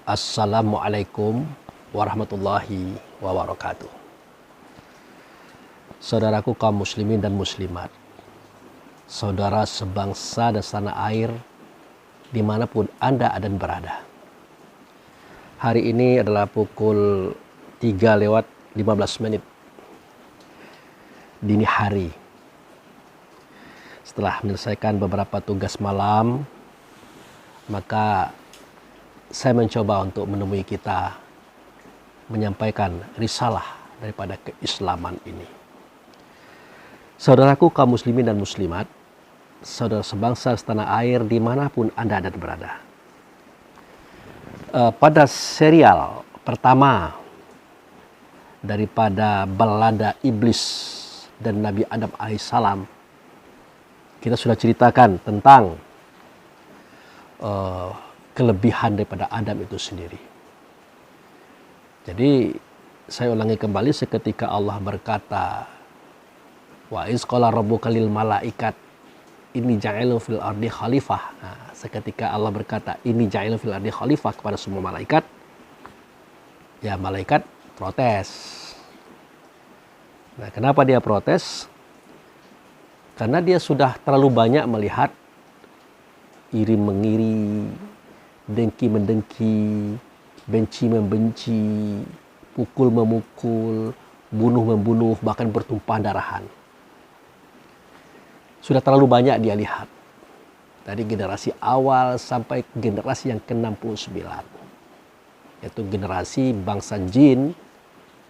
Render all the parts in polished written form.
Assalamualaikum warahmatullahi wabarakatuh. Saudaraku kaum muslimin dan muslimat, saudara sebangsa dan setanah air dimanapun Anda dan berada. Hari ini adalah pukul 3:15 dini hari. Setelah menyelesaikan beberapa tugas malam, maka saya mencoba untuk menemui kita, menyampaikan risalah daripada keislaman ini. Saudaraku kaum muslimin dan muslimat, saudara sebangsa setanah air dimanapun Anda dan berada. Pada serial pertama daripada balada iblis dan Nabi Adam alaihissalam, kita sudah ceritakan tentang kelebihan daripada Adam itu sendiri. Jadi saya ulangi kembali, seketika Allah berkata, wa iz qala rabbuka lil malaikat inni ja'ilun fil ardi khalifah. Nah, seketika Allah berkata inni ja'ilun fil ardi khalifah kepada semua malaikat, ya malaikat protes. Nah, kenapa dia protes? Karena dia sudah terlalu banyak melihat iri mengiri, dengki mendengki, benci membenci, pukul memukul, bunuh membunuh, bahkan bertumpah darahan. Sudah terlalu banyak dia lihat. Dari generasi awal sampai generasi yang ke-69. Yaitu generasi bangsa jin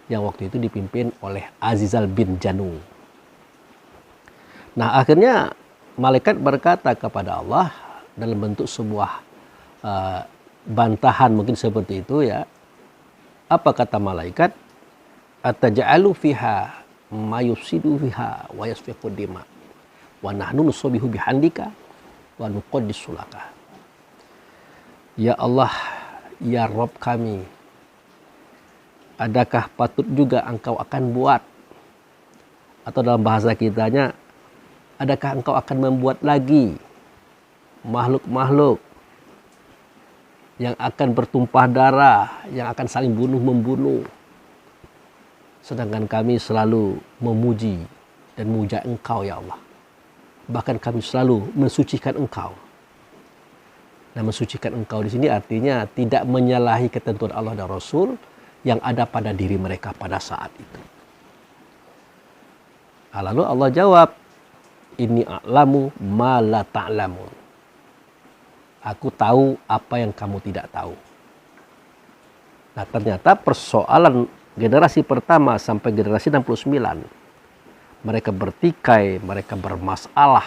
yang waktu itu dipimpin oleh Azizal bin Janung. Nah, akhirnya malaikat berkata kepada Allah dalam bentuk sebuah bantahan mungkin seperti itu, ya. Apa kata malaikat? Ataj'alu fiha ma yufsidu fiha wa yasfiku dima wa nahnu nusabbihu bihamdika wa nuqaddisu laka. Ya Allah, ya Rabb kami, adakah patut juga engkau akan buat, atau dalam bahasa kitanya, adakah engkau akan membuat lagi makhluk-makhluk yang akan bertumpah darah, yang akan saling bunuh-membunuh, sedangkan kami selalu memuji dan memuja engkau, ya Allah. Bahkan kami selalu mensucikan engkau. Nah, mensucikan engkau di sini artinya tidak menyalahi ketentuan Allah dan Rasul yang ada pada diri mereka pada saat itu. Nah, lalu Allah jawab, inni a'lamu ma la ta'lamun. Aku tahu apa yang kamu tidak tahu. Nah, ternyata persoalan generasi pertama sampai generasi 69, mereka bertikai, mereka bermasalah,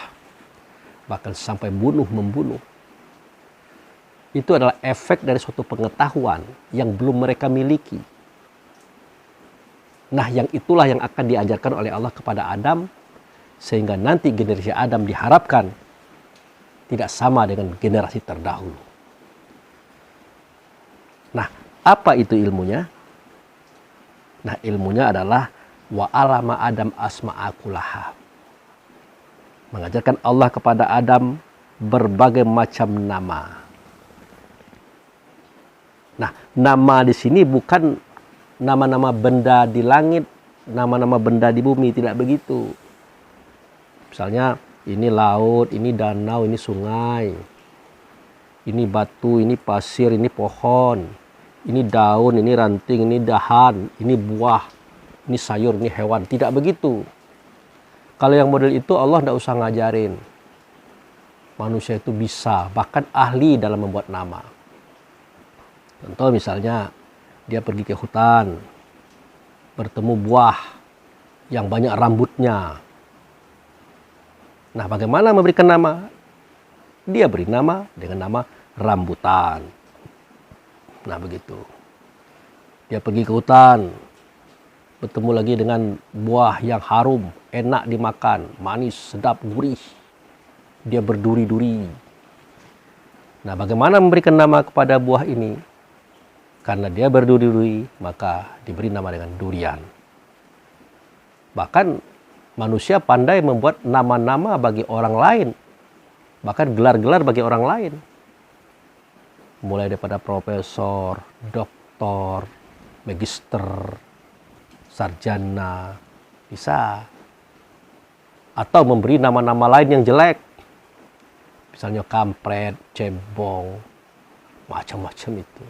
bahkan sampai bunuh-membunuh. Itu adalah efek dari suatu pengetahuan yang belum mereka miliki. Nah, yang itulah yang akan diajarkan oleh Allah kepada Adam, sehingga nanti generasi Adam diharapkan tidak sama dengan generasi terdahulu. Nah, apa itu ilmunya? Nah, ilmunya adalah wa alama Adam asma'akulaha. Mengajarkan Allah kepada Adam berbagai macam nama. Nah, nama di sini bukan nama-nama benda di langit, nama-nama benda di bumi, tidak begitu. Misalnya, ini laut, ini danau, ini sungai, ini batu, ini pasir, ini pohon, ini daun, ini ranting, ini dahan, ini buah, ini sayur, ini hewan. Tidak begitu. Kalau yang model itu Allah tidak usah ngajarin. Manusia itu bisa, bahkan ahli dalam membuat nama. Contoh misalnya, dia pergi ke hutan, bertemu buah yang banyak rambutnya. Nah, bagaimana memberikan nama? Dia beri nama dengan nama rambutan. Nah, begitu. Dia pergi ke hutan, bertemu lagi dengan buah yang harum, enak dimakan, manis, sedap, gurih. Dia berduri-duri. Nah, bagaimana memberikan nama kepada buah ini? Karena dia berduri-duri, maka diberi nama dengan durian. Bahkan manusia pandai membuat nama-nama bagi orang lain, bahkan gelar-gelar bagi orang lain. mulai daripada profesor, doktor, magister, sarjana, bisa. Atau memberi nama-nama lain yang jelek. Misalnya kampret, cebong, macam-macam itu.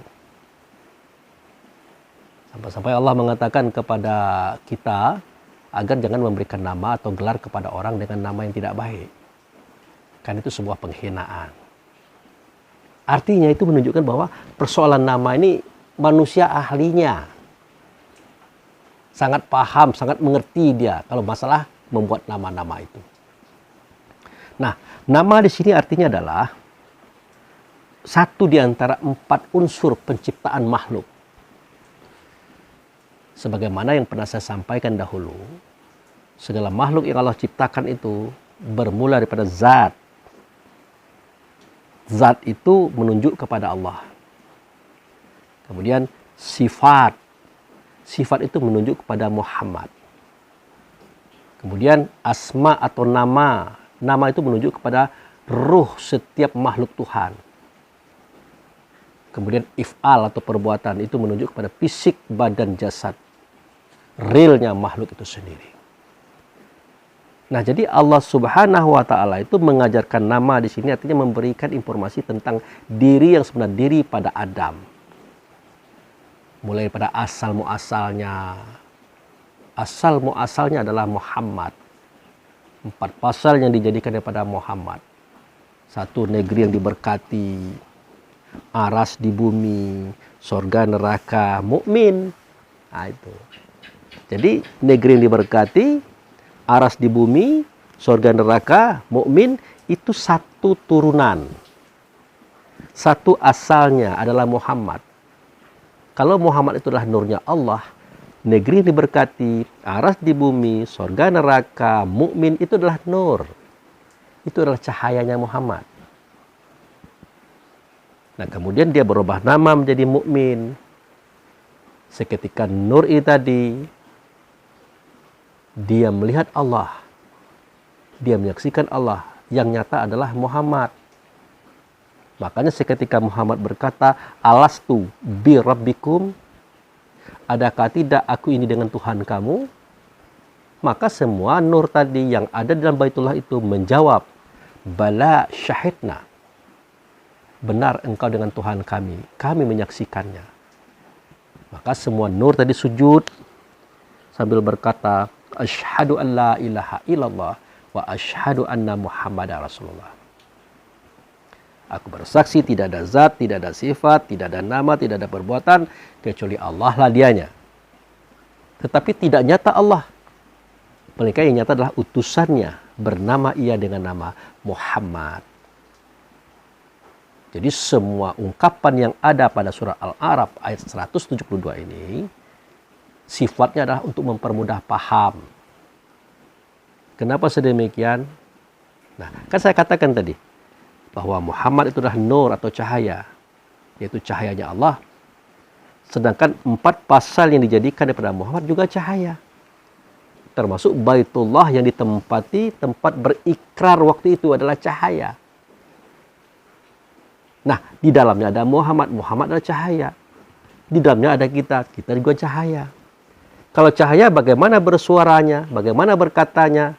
Sampai-sampai Allah mengatakan kepada kita agar jangan memberikan nama atau gelar kepada orang dengan nama yang tidak baik. Kan itu sebuah penghinaan. Artinya itu menunjukkan bahwa persoalan nama ini manusia ahlinya. Sangat paham, sangat mengerti dia kalau masalah membuat nama-nama itu. Nah, nama di sini artinya adalah satu di antara 4 unsur penciptaan makhluk. Sebagaimana yang pernah saya sampaikan dahulu, segala makhluk yang Allah ciptakan itu bermula daripada zat. Zat itu menunjuk kepada Allah. Kemudian sifat. Sifat itu menunjuk kepada Muhammad. Kemudian asma atau nama. Nama itu menunjuk kepada ruh setiap makhluk Tuhan. Kemudian if'al atau perbuatan itu menunjuk kepada fisik badan jasad. Realnya makhluk itu sendiri. Nah, jadi Allah Subhanahu wa taala itu mengajarkan nama di sini artinya memberikan informasi tentang diri yang sebenarnya, diri pada Adam. Mulai pada asal muasalnya. Asal muasalnya adalah Muhammad. 4 pasal yang dijadikan daripada Muhammad. 1, negeri yang diberkati, aras di bumi, surga neraka, mukmin. Nah, itu. Jadi negeri yang diberkati, aras di bumi, surga neraka, mukmin itu satu turunan. Satu asalnya adalah Muhammad. Kalau Muhammad itu adalah nurnya Allah, negeri yang diberkati, aras di bumi, surga neraka, mukmin itu adalah nur. Itu adalah cahayanya Muhammad. Nah, kemudian dia berubah nama menjadi mukmin. Seketika nur itu tadi, dia melihat Allah. Dia menyaksikan Allah. Yang nyata adalah Muhammad. Makanya seketika Muhammad berkata, alastu bi rabbikum, adakah tidak aku ini dengan Tuhan kamu? Maka semua nur tadi yang ada dalam Baitullah itu menjawab, bala syahidna. Benar engkau dengan Tuhan kami menyaksikannya. Maka semua nur tadi sujud sambil berkata, asyhadu an la ilaha illallah wa asyhadu anna Muhammadar Rasulullah. Aku bersaksi tidak ada zat, tidak ada sifat, tidak ada nama, tidak ada perbuatan kecuali Allah lah dianya. Tetapi tidak nyata Allah. Melainkan yang nyata adalah utusannya, bernama ia dengan nama Muhammad. Jadi semua ungkapan yang ada pada surah Al-A'raf ayat 172 ini sifatnya adalah untuk mempermudah paham. Kenapa sedemikian? Nah, kan saya katakan tadi bahwa Muhammad itu adalah nur atau cahaya, yaitu cahayanya Allah. Sedangkan 4 pasal yang dijadikan daripada Muhammad juga cahaya. Termasuk Baitullah yang ditempati tempat berikrar waktu itu adalah cahaya. Nah, di dalamnya ada Muhammad, Muhammad adalah cahaya. Di dalamnya ada kita, kita juga cahaya. Kalau cahaya bagaimana bersuaranya, bagaimana berkatanya,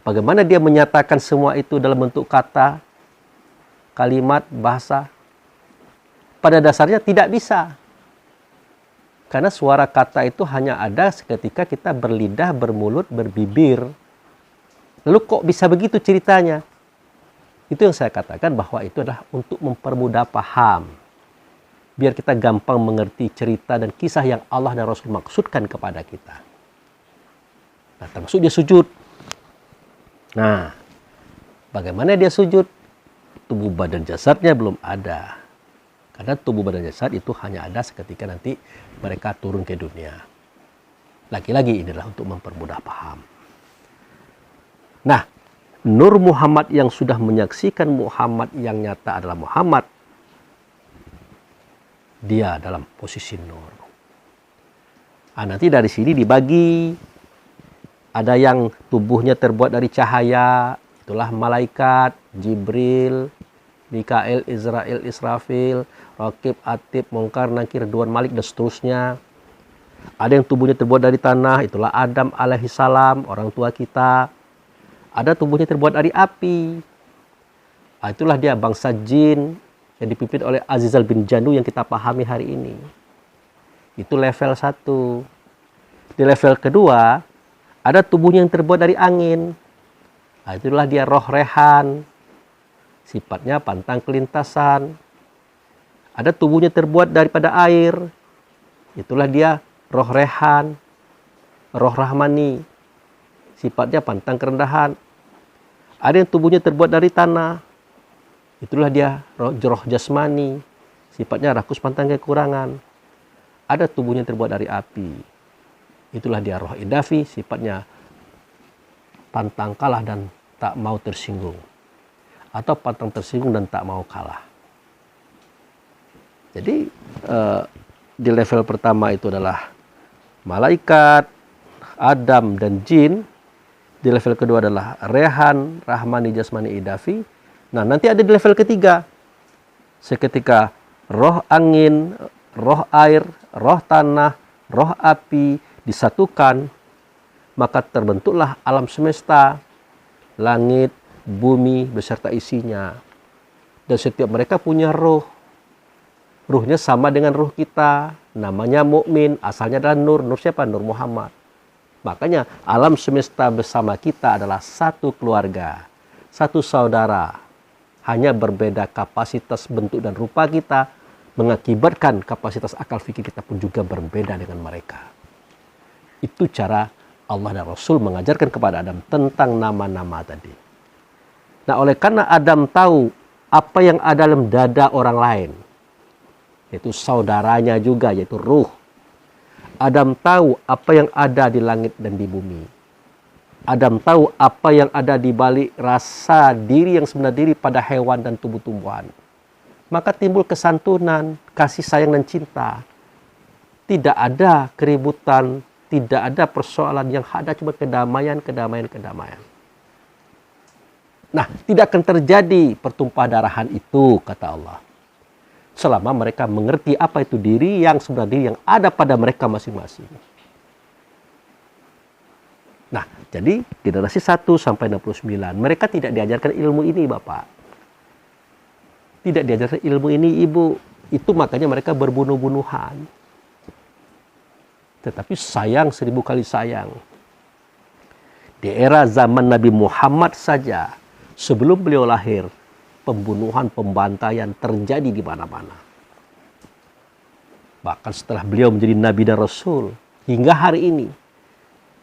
bagaimana dia menyatakan semua itu dalam bentuk kata, kalimat, bahasa. Pada dasarnya tidak bisa. Karena suara kata itu hanya ada ketika kita berlidah, bermulut, berbibir. Lalu kok bisa begitu ceritanya? Itu yang saya katakan bahwa itu adalah untuk mempermudah paham. Biar kita gampang mengerti cerita dan kisah yang Allah dan Rasul maksudkan kepada kita. Nah, termasuk dia sujud. Nah, bagaimana dia sujud? Tubuh badan jasadnya belum ada. Karena tubuh badan jasad itu hanya ada seketika nanti mereka turun ke dunia. Lagi-lagi ini adalah untuk mempermudah paham. Nah, nur Muhammad yang sudah menyaksikan Muhammad yang nyata adalah Muhammad. Dia dalam posisi nur. Nah, nanti dari sini dibagi. Ada yang tubuhnya terbuat dari cahaya, itulah malaikat, Jibril. Mikail, Israel, Israfil, Rakib, Atib, Munkar, Nakir, Ridwan, Malik, dan seterusnya. Ada yang tubuhnya terbuat dari tanah, itulah Adam alaihissalam, orang tua kita. Ada tubuhnya terbuat dari api, itulah dia bangsa jin yang dipimpin oleh Azizal bin Janu yang kita pahami hari ini. Itu level 1. Di level kedua, ada tubuhnya yang terbuat dari angin. Itulah dia roh rehan, sifatnya pantang kelintasan. Ada tubuhnya terbuat daripada air, itulah dia roh rehan, roh rahmani, sifatnya pantang kerendahan. Ada yang tubuhnya terbuat dari tanah, itulah dia roh jasmani, sifatnya rakus pantang kekurangan. Ada tubuhnya terbuat dari api, itulah dia roh idafi, sifatnya pantang kalah dan tak mau tersinggung. Atau pantang tersinggung dan tak mau kalah. Jadi di level pertama itu adalah malaikat, Adam dan jin. Di level kedua adalah rehan, rahmani, jasmani, idafi. Nah, nanti ada di level ketiga. Seketika roh angin, roh air, roh tanah, roh api disatukan, maka terbentuklah alam semesta, langit, bumi beserta isinya. Dan setiap mereka punya roh. Ruhnya sama dengan ruh kita, namanya mukmin, asalnya adalah nur. Nur siapa? Nur Muhammad. Makanya alam semesta bersama kita adalah satu keluarga, satu saudara. Hanya berbeda kapasitas bentuk dan rupa kita, mengakibatkan kapasitas akal fikir kita pun juga berbeda dengan mereka. Itu cara Allah dan Rasul mengajarkan kepada Adam tentang nama-nama tadi. Nah, oleh karena Adam tahu apa yang ada dalam dada orang lain, yaitu saudaranya juga, yaitu ruh. Adam tahu apa yang ada di langit dan di bumi. Adam tahu apa yang ada di balik rasa diri yang sebenarnya diri pada hewan dan tumbuh-tumbuhan. Maka timbul kesantunan, kasih sayang dan cinta. Tidak ada keributan, tidak ada persoalan, yang ada cuma kedamaian. Nah, tidak akan terjadi pertumpah darahan itu, kata Allah. Selama mereka mengerti apa itu diri yang sebenarnya diri yang ada pada mereka masing-masing. Nah, jadi generasi 1 sampai 69, mereka tidak diajarkan ilmu ini, Bapak. Tidak diajarkan ilmu ini, Ibu. Itu makanya mereka berbunuh-bunuhan. Tetapi sayang 1000 kali sayang. Di era zaman Nabi Muhammad saja, sebelum beliau lahir, pembunuhan, pembantaian terjadi di mana-mana. Bahkan setelah beliau menjadi Nabi dan Rasul, hingga hari ini,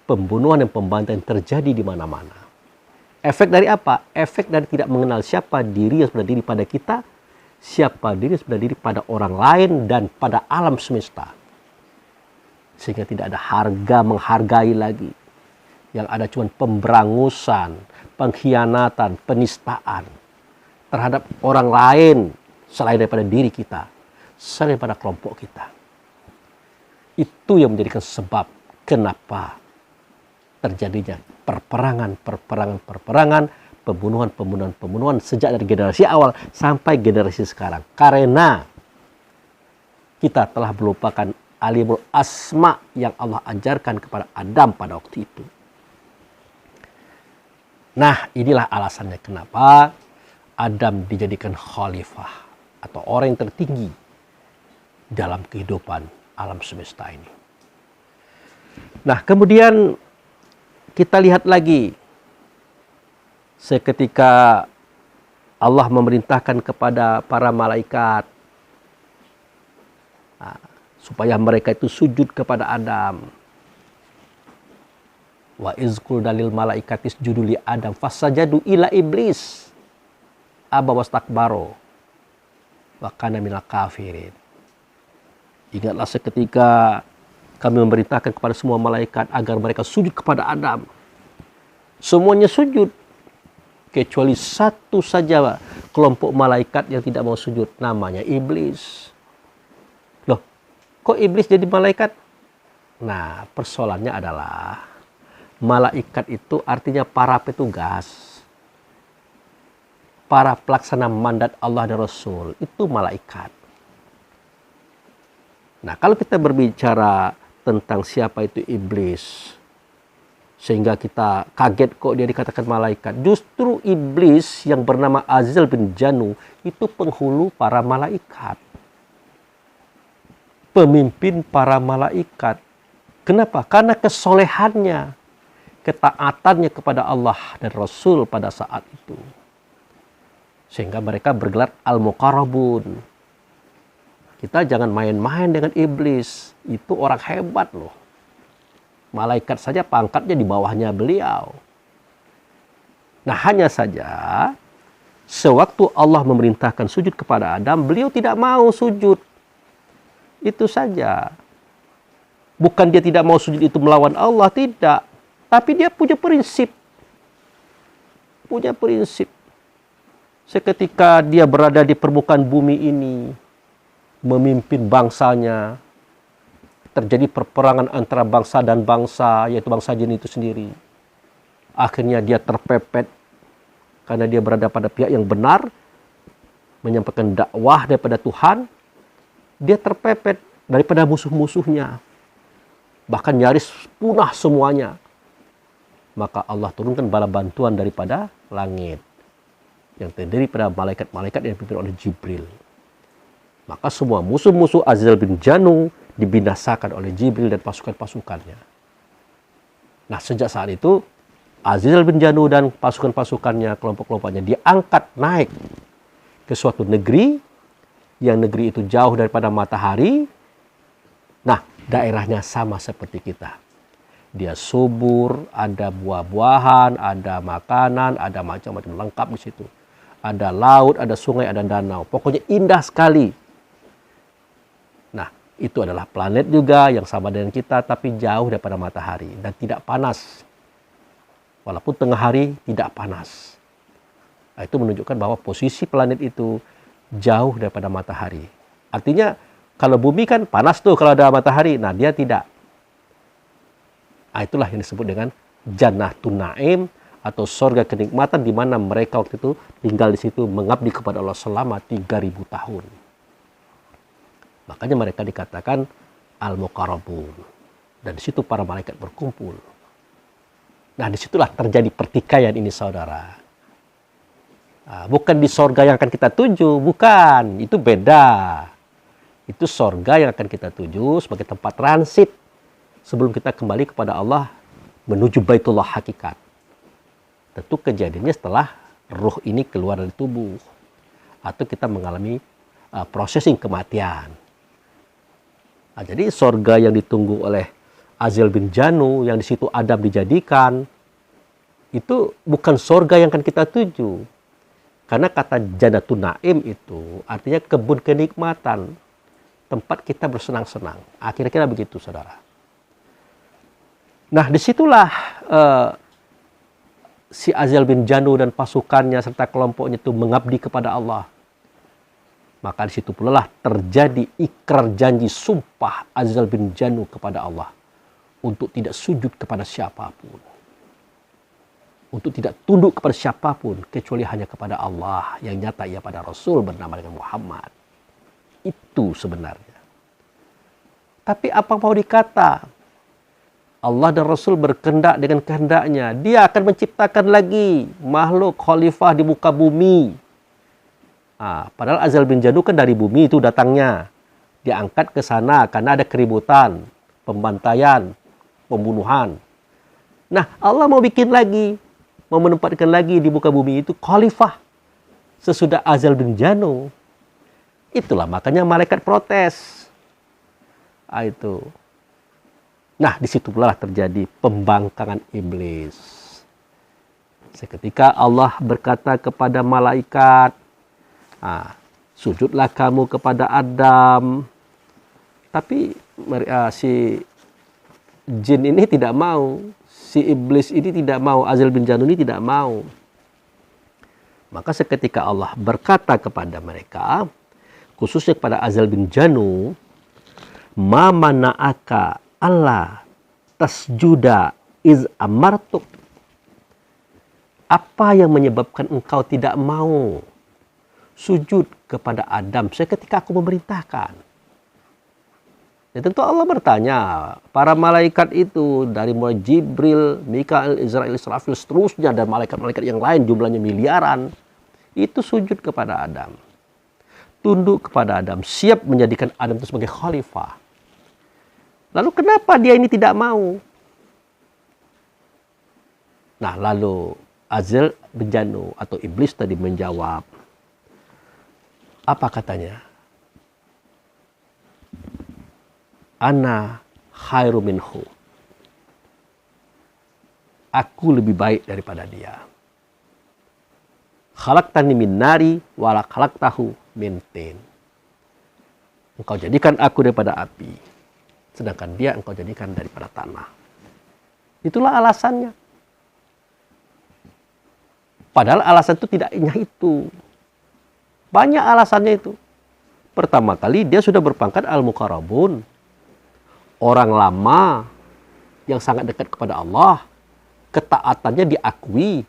pembunuhan dan pembantaian terjadi di mana-mana. Efek dari apa? Efek dari tidak mengenal siapa diri yang sebenarnya diri pada kita, siapa diri yang sebenarnya diri pada orang lain, dan pada alam semesta. Sehingga tidak ada harga menghargai lagi. Yang ada cuma pemberangusan, pengkhianatan, penistaan terhadap orang lain selain daripada diri kita, selain daripada kelompok kita. Itu yang menjadikan sebab kenapa terjadinya perperangan, pembunuhan sejak dari generasi awal sampai generasi sekarang. Karena kita telah melupakan alimul asma yang Allah ajarkan kepada Adam pada waktu itu. Nah, inilah alasannya kenapa Adam dijadikan khalifah atau orang yang tertinggi dalam kehidupan alam semesta ini. Nah, kemudian kita lihat lagi seketika Allah memerintahkan kepada para malaikat supaya mereka itu sujud kepada Adam. Wa izqul dalil malaikatis juduli Adam fasajadu ila iblis aba wastakbaro wa kana minal kafirin. Ingatlah seketika kami memerintahkan kepada semua malaikat agar mereka sujud kepada Adam. Semuanya sujud kecuali satu saja kelompok malaikat yang tidak mau sujud, namanya iblis. Loh, kok iblis jadi malaikat? Nah, persoalannya adalah malaikat itu artinya para petugas. para pelaksana mandat Allah dan Rasul, itu malaikat. Nah, kalau kita berbicara tentang siapa itu iblis, sehingga kita kaget kok dia dikatakan malaikat. Justru iblis yang bernama Azal bin Janu itu penghulu para malaikat. Pemimpin para malaikat. Kenapa? Karena kesolehannya, ketaatannya kepada Allah dan Rasul pada saat itu. Sehingga mereka bergelar Al-Muqarrabun. Kita jangan main-main dengan iblis. Itu orang hebat loh. Malaikat saja pangkatnya di bawahnya beliau. Nah, hanya saja sewaktu Allah memerintahkan sujud kepada Adam, beliau tidak mau sujud. Itu saja. Bukan dia tidak mau sujud itu melawan Allah, tidak. Tapi dia punya prinsip. Punya prinsip. Seketika dia berada di permukaan bumi ini, memimpin bangsanya, terjadi perperangan antara bangsa dan bangsa, yaitu bangsa jin itu sendiri. Akhirnya dia terpepet karena dia berada pada pihak yang benar, menyampaikan dakwah daripada Tuhan. Dia terpepet daripada musuh-musuhnya, bahkan nyaris punah semuanya. Maka Allah turunkan bala bantuan daripada langit yang terdiri pada malaikat-malaikat yang dipimpin oleh Jibril. Maka semua musuh-musuh Azal bin Janu dibinasakan oleh Jibril dan pasukan-pasukannya. Nah, sejak saat itu Azal bin Janu dan pasukan-pasukannya, kelompok-kelompoknya diangkat naik ke suatu negeri, yang negeri itu jauh daripada matahari. Nah, daerahnya sama seperti kita. Dia subur, ada buah-buahan, ada makanan, ada macam-macam lengkap di situ. Ada laut, ada sungai, ada danau. Pokoknya indah sekali. Nah, itu adalah planet juga yang sama dengan kita, tapi jauh daripada matahari dan tidak panas. Walaupun tengah hari tidak panas. Nah, itu menunjukkan bahwa posisi planet itu jauh daripada matahari. Artinya kalau bumi kan panas tuh kalau ada matahari. Nah, dia tidak. Nah, itulah yang disebut dengan Jannatun Naim atau sorga kenikmatan, di mana mereka waktu itu tinggal di situ mengabdi kepada Allah selama 3000 tahun. Makanya mereka dikatakan Al-Muqarrabun. Dan di situ para malaikat berkumpul. Nah, disitulah terjadi pertikaian ini, saudara. Nah, bukan di sorga yang akan kita tuju, bukan. Itu beda. Itu sorga yang akan kita tuju sebagai tempat transit sebelum kita kembali kepada Allah menuju Baitullah hakikat. Tentu kejadiannya setelah ruh ini keluar dari tubuh atau kita mengalami processing kematian. Nah, jadi sorga yang ditunggu oleh Azal bin Janu, yang di situ Adam dijadikan, itu bukan sorga yang akan kita tuju. Karena kata Jannatun Naim itu artinya kebun kenikmatan, tempat kita bersenang-senang. Kira-kira begitu, saudara. Nah, disitulah si Azal bin Janu dan pasukannya serta kelompoknya itu mengabdi kepada Allah. Maka di situ pula lah terjadi ikrar janji sumpah Azal bin Janu kepada Allah untuk tidak sujud kepada siapapun, untuk tidak tunduk kepada siapapun kecuali hanya kepada Allah yang nyata ia pada Rasul bernama dengan Muhammad. Itu sebenarnya. Tapi apa mau dikata? Allah dan Rasul berkehendak dengan kehendaknya. Dia akan menciptakan lagi makhluk khalifah di muka bumi. Padahal Azal bin Janu kan dari bumi itu datangnya. Diangkat ke sana karena ada keributan, pembantaian, pembunuhan. Nah, Allah mau bikin lagi, mau menempatkan lagi di muka bumi itu khalifah sesudah Azal bin Janu. Itulah makanya malaikat protes. Itu. Nah, di situ pula terjadi pembangkangan iblis. Seketika Allah berkata kepada malaikat, sujudlah kamu kepada Adam. Tapi si jin ini tidak mau. Si iblis ini tidak mau. Azal bin Janu ini tidak mau. Maka seketika Allah berkata kepada mereka, khususnya kepada Azal bin Janu, ma mana'aka Allah tasjuda iz amartuk. Apa yang menyebabkan engkau tidak mau sujud kepada Adam seketika aku memerintahkan? Ya, tentu Allah bertanya, para malaikat itu dari mulai Jibril, Mikail, Israel, Israfil, seterusnya, dan malaikat-malaikat yang lain jumlahnya miliaran, itu sujud kepada Adam. Tunduk kepada Adam, siap menjadikan Adam itu sebagai khalifah. Lalu kenapa dia ini tidak mau? Nah, lalu Azal bin Janu atau iblis tadi menjawab. Apa katanya? Ana khairu minhu. Aku lebih baik daripada dia. Khalaqtani min nari wa khalaqtahu min tin. Engkau jadikan aku daripada api, sedangkan dia engkau jadikan daripada tanah. Itulah alasannya. Padahal alasan itu tidak hanya itu. Banyak alasannya itu. Pertama kali dia sudah berpangkat al-muqarrabun. Orang lama yang sangat dekat kepada Allah, ketaatannya diakui.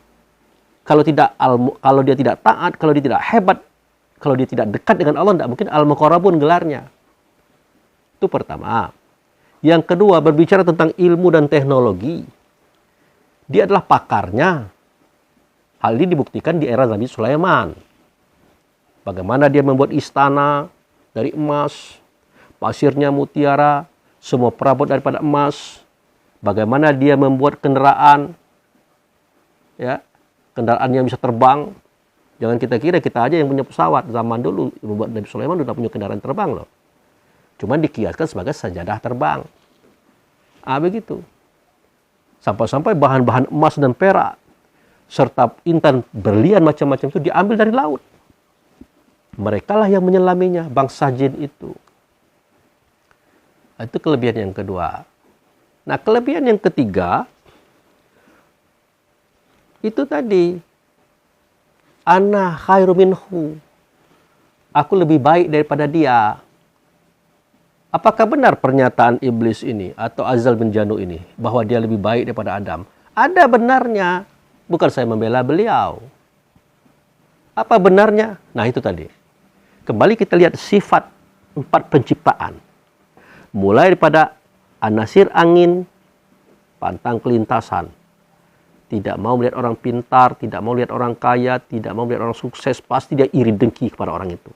Kalau dia tidak taat, kalau dia tidak hebat, kalau dia tidak dekat dengan Allah, tidak mungkin al-muqarrabun gelarnya. Itu pertama. Yang kedua, berbicara tentang ilmu dan teknologi. Dia adalah pakarnya. Hal ini dibuktikan di era Nabi Sulaiman. Bagaimana dia membuat istana dari emas, pasirnya mutiara, semua perabot daripada emas. Bagaimana dia membuat kendaraan, ya, kendaraan yang bisa terbang. Jangan kita kira kita aja yang punya pesawat. Zaman dulu membuat Nabi Sulaiman sudah punya kendaraan terbang loh. Cuman dikiaskan sebagai sajadah terbang. Begitu. Sampai-sampai bahan-bahan emas dan perak serta intan berlian macam-macam itu diambil dari laut. Mereka lah yang menyelaminya, bangsa jin itu. Itu kelebihan yang kedua. Nah, kelebihan yang ketiga, itu tadi, ana khairu minhu. Aku lebih baik daripada dia. Apakah benar pernyataan iblis ini, atau Azal bin Janu ini, bahwa dia lebih baik daripada Adam? Ada benarnya. Bukan saya membela beliau. Apa benarnya? Nah, itu tadi. Kembali kita lihat sifat 4 penciptaan. Mulai daripada anasir angin, pantang kelintasan. Tidak mau melihat orang pintar, tidak mau lihat orang kaya, tidak mau melihat orang sukses. Pasti dia iri dengki kepada orang itu.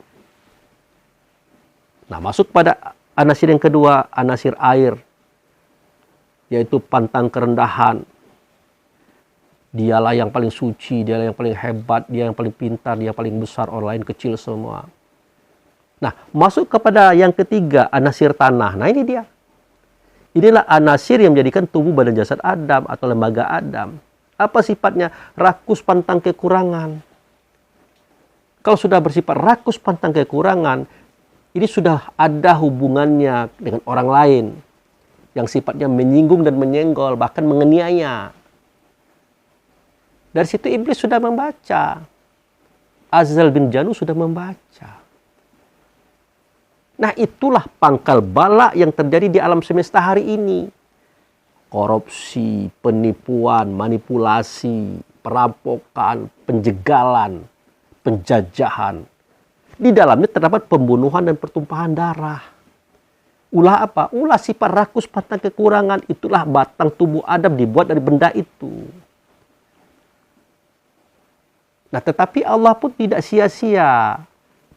Nah, masuk pada anasir yang kedua, anasir air. Yaitu pantang kerendahan. Dialah yang paling suci, dialah yang paling hebat, dia yang paling pintar, dia yang paling besar, orang lain kecil semua. Nah, masuk kepada yang ketiga, anasir tanah. Nah, ini dia. Inilah anasir yang menjadikan tubuh badan jasad Adam atau lembaga Adam. Apa sifatnya? Rakus pantang kekurangan. Kalau sudah bersifat rakus pantang kekurangan, ini sudah ada hubungannya dengan orang lain. Yang sifatnya menyinggung dan menyenggol, bahkan menganiaya. Dari situ iblis sudah membaca. Azal bin Janu sudah membaca. Nah, itulah pangkal bala yang terjadi di alam semesta hari ini. Korupsi, penipuan, manipulasi, perampokan, penjegalan, penjajahan. Di dalamnya terdapat pembunuhan dan pertumpahan darah. Ulah apa? Ulah sifat rakus pantang kekurangan. Itulah batang tubuh Adam dibuat dari benda itu. Nah, tetapi Allah pun tidak sia-sia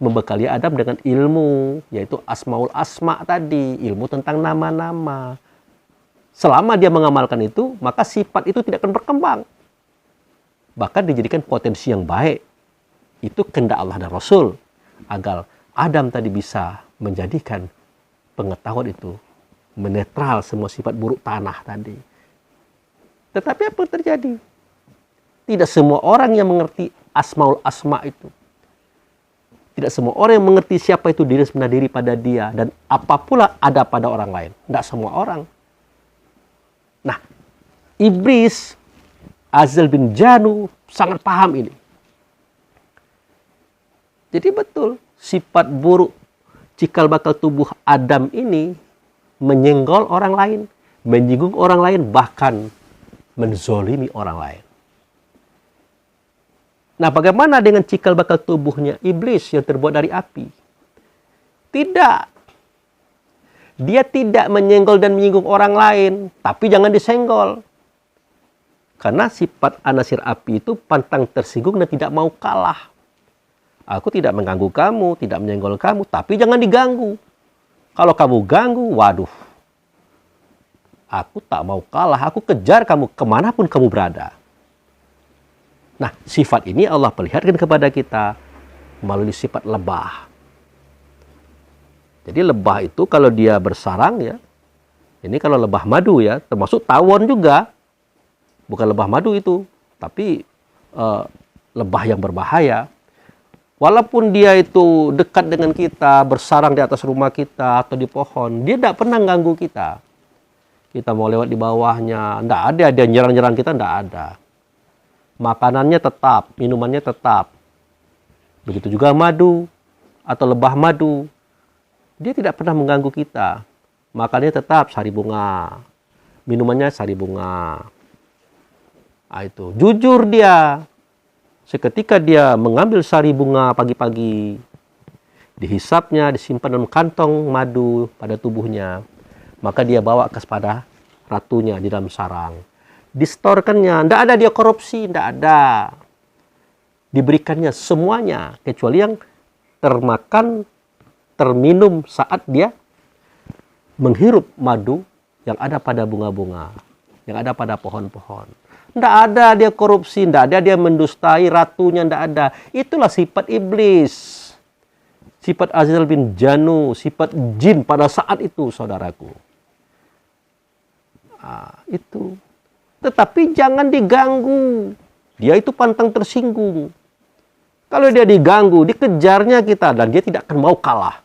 membekali Adam dengan ilmu, yaitu asmaul asma tadi, ilmu tentang nama-nama. Selama dia mengamalkan itu, maka sifat itu tidak akan berkembang. Bahkan dijadikan potensi yang baik. Itu kehendak Allah dan Rasul, agar Adam tadi bisa menjadikan pengetahuan itu menetral semua sifat buruk tanah tadi. Tetapi apa yang terjadi? Tidak semua orang yang mengerti asmaul asma itu. Tidak semua orang yang mengerti siapa itu diri sebenarnya diri pada dia. Dan apa pula ada pada orang lain. Tidak semua orang. Nah, iblis, Azal bin Janu sangat paham ini. Jadi betul, sifat buruk cikal bakal tubuh Adam ini menyenggol orang lain, menyinggung orang lain, bahkan menzolimi orang lain. Nah, bagaimana dengan cikal bakal tubuhnya iblis yang terbuat dari api? Tidak. Dia tidak menyenggol dan menyinggung orang lain, tapi jangan disenggol. Karena sifat anasir api itu pantang tersinggung dan tidak mau kalah. Aku tidak mengganggu kamu, tidak menyenggol kamu, tapi jangan diganggu. Kalau kamu ganggu, waduh. Aku tak mau kalah, aku kejar kamu kemanapun kamu berada. Nah, sifat ini Allah perlihatkan kepada kita melalui sifat lebah. Jadi lebah itu kalau dia bersarang ya, ini kalau lebah madu ya, termasuk tawon juga. Bukan lebah madu itu, tapi lebah yang berbahaya. Walaupun dia itu dekat dengan kita, bersarang di atas rumah kita atau di pohon, dia tidak pernah ganggu kita. Kita mau lewat di bawahnya, tidak ada, dia nyerang-nyerang kita, tidak ada. Makanannya tetap, minumannya tetap. Begitu juga madu atau lebah madu. Dia tidak pernah mengganggu kita. Makannya tetap sari bunga. Minumannya sari bunga. Nah, itu. Jujur dia. Seketika dia mengambil sari bunga pagi-pagi. Dihisapnya, disimpan dalam kantong madu pada tubuhnya. Maka dia bawa kepada ratunya di dalam sarang. Distorkannya, tidak ada dia korupsi, tidak ada. Diberikannya semuanya, kecuali yang termakan, terminum saat dia menghirup madu yang ada pada bunga-bunga, yang ada pada pohon-pohon. Tidak ada dia korupsi, tidak ada dia mendustai ratunya, tidak ada. Itulah sifat iblis. Sifat Azrail bin Janu, sifat jin pada saat itu, saudaraku. Nah, itu. Tetapi jangan diganggu. Dia itu pantang tersinggung. Kalau dia diganggu, dikejarnya kita dan dia tidak akan mau kalah.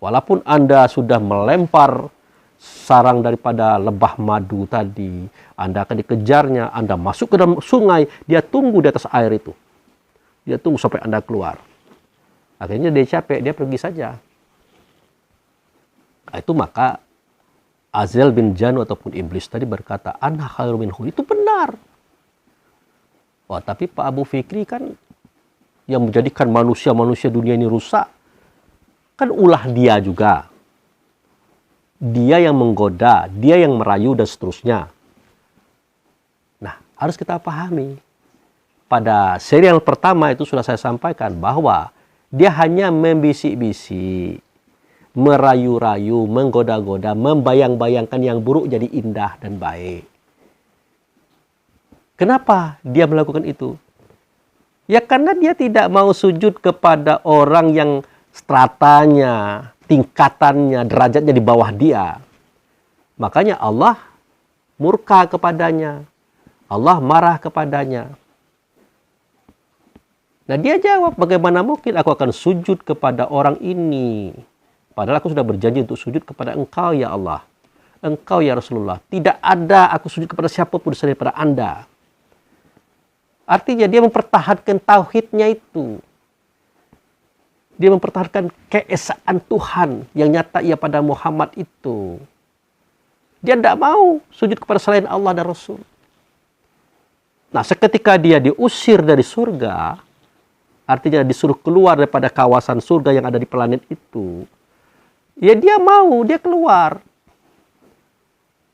Walaupun Anda sudah melempar sarang daripada lebah madu tadi, Anda akan dikejarnya, Anda masuk ke dalam sungai, dia tunggu di atas air itu. Dia tunggu sampai Anda keluar. Akhirnya dia capek, dia pergi saja. Nah, itu maka Azrail bin Janu ataupun iblis tadi berkata, ana khairu minhu. Itu benar. Wah, tapi Pak Abu Fikri kan yang menjadikan manusia dunia ini rusak, kan ulah dia juga. Dia yang menggoda, dia yang merayu dan seterusnya. Nah, harus kita pahami. Pada serial pertama itu sudah saya sampaikan bahwa dia hanya membisik-bisik, merayu-rayu, menggoda-goda, membayang-bayangkan yang buruk jadi indah dan baik. Kenapa dia melakukan itu? Ya karena dia tidak mau sujud kepada orang yang stratanya, tingkatannya, derajatnya di bawah dia. Makanya Allah murka kepadanya. Allah marah kepadanya. Nah, dia jawab, bagaimana mungkin aku akan sujud kepada orang ini? Padahal aku sudah berjanji untuk sujud kepada engkau ya Allah. Engkau ya Rasulullah. Tidak ada aku sujud kepada siapapun selain daripada Anda. Artinya dia mempertahankan tauhidnya itu. Dia mempertahankan keesaan Tuhan yang nyata ia pada Muhammad itu. Dia tidak mau sujud kepada selain Allah dan Rasul. Nah, seketika dia diusir dari surga, artinya disuruh keluar daripada kawasan surga yang ada di planet itu, ya dia mau, dia keluar.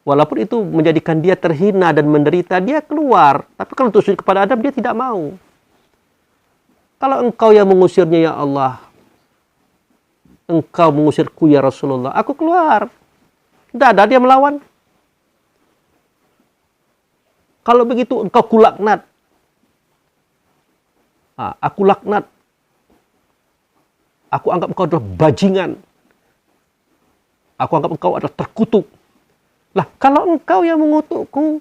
Walaupun itu menjadikan dia terhina dan menderita, dia keluar. Tapi kalau untuk sujud kepada Adam, dia tidak mau. Kalau engkau yang mengusirnya ya Allah, engkau mengusirku ya Rasulullah, aku keluar. Tidak ada dia melawan. Kalau begitu engkau kulaknat. Aku laknat. Aku anggap engkau adalah bajingan. Aku anggap engkau adalah terkutuk. Lah, kalau engkau yang mengutukku,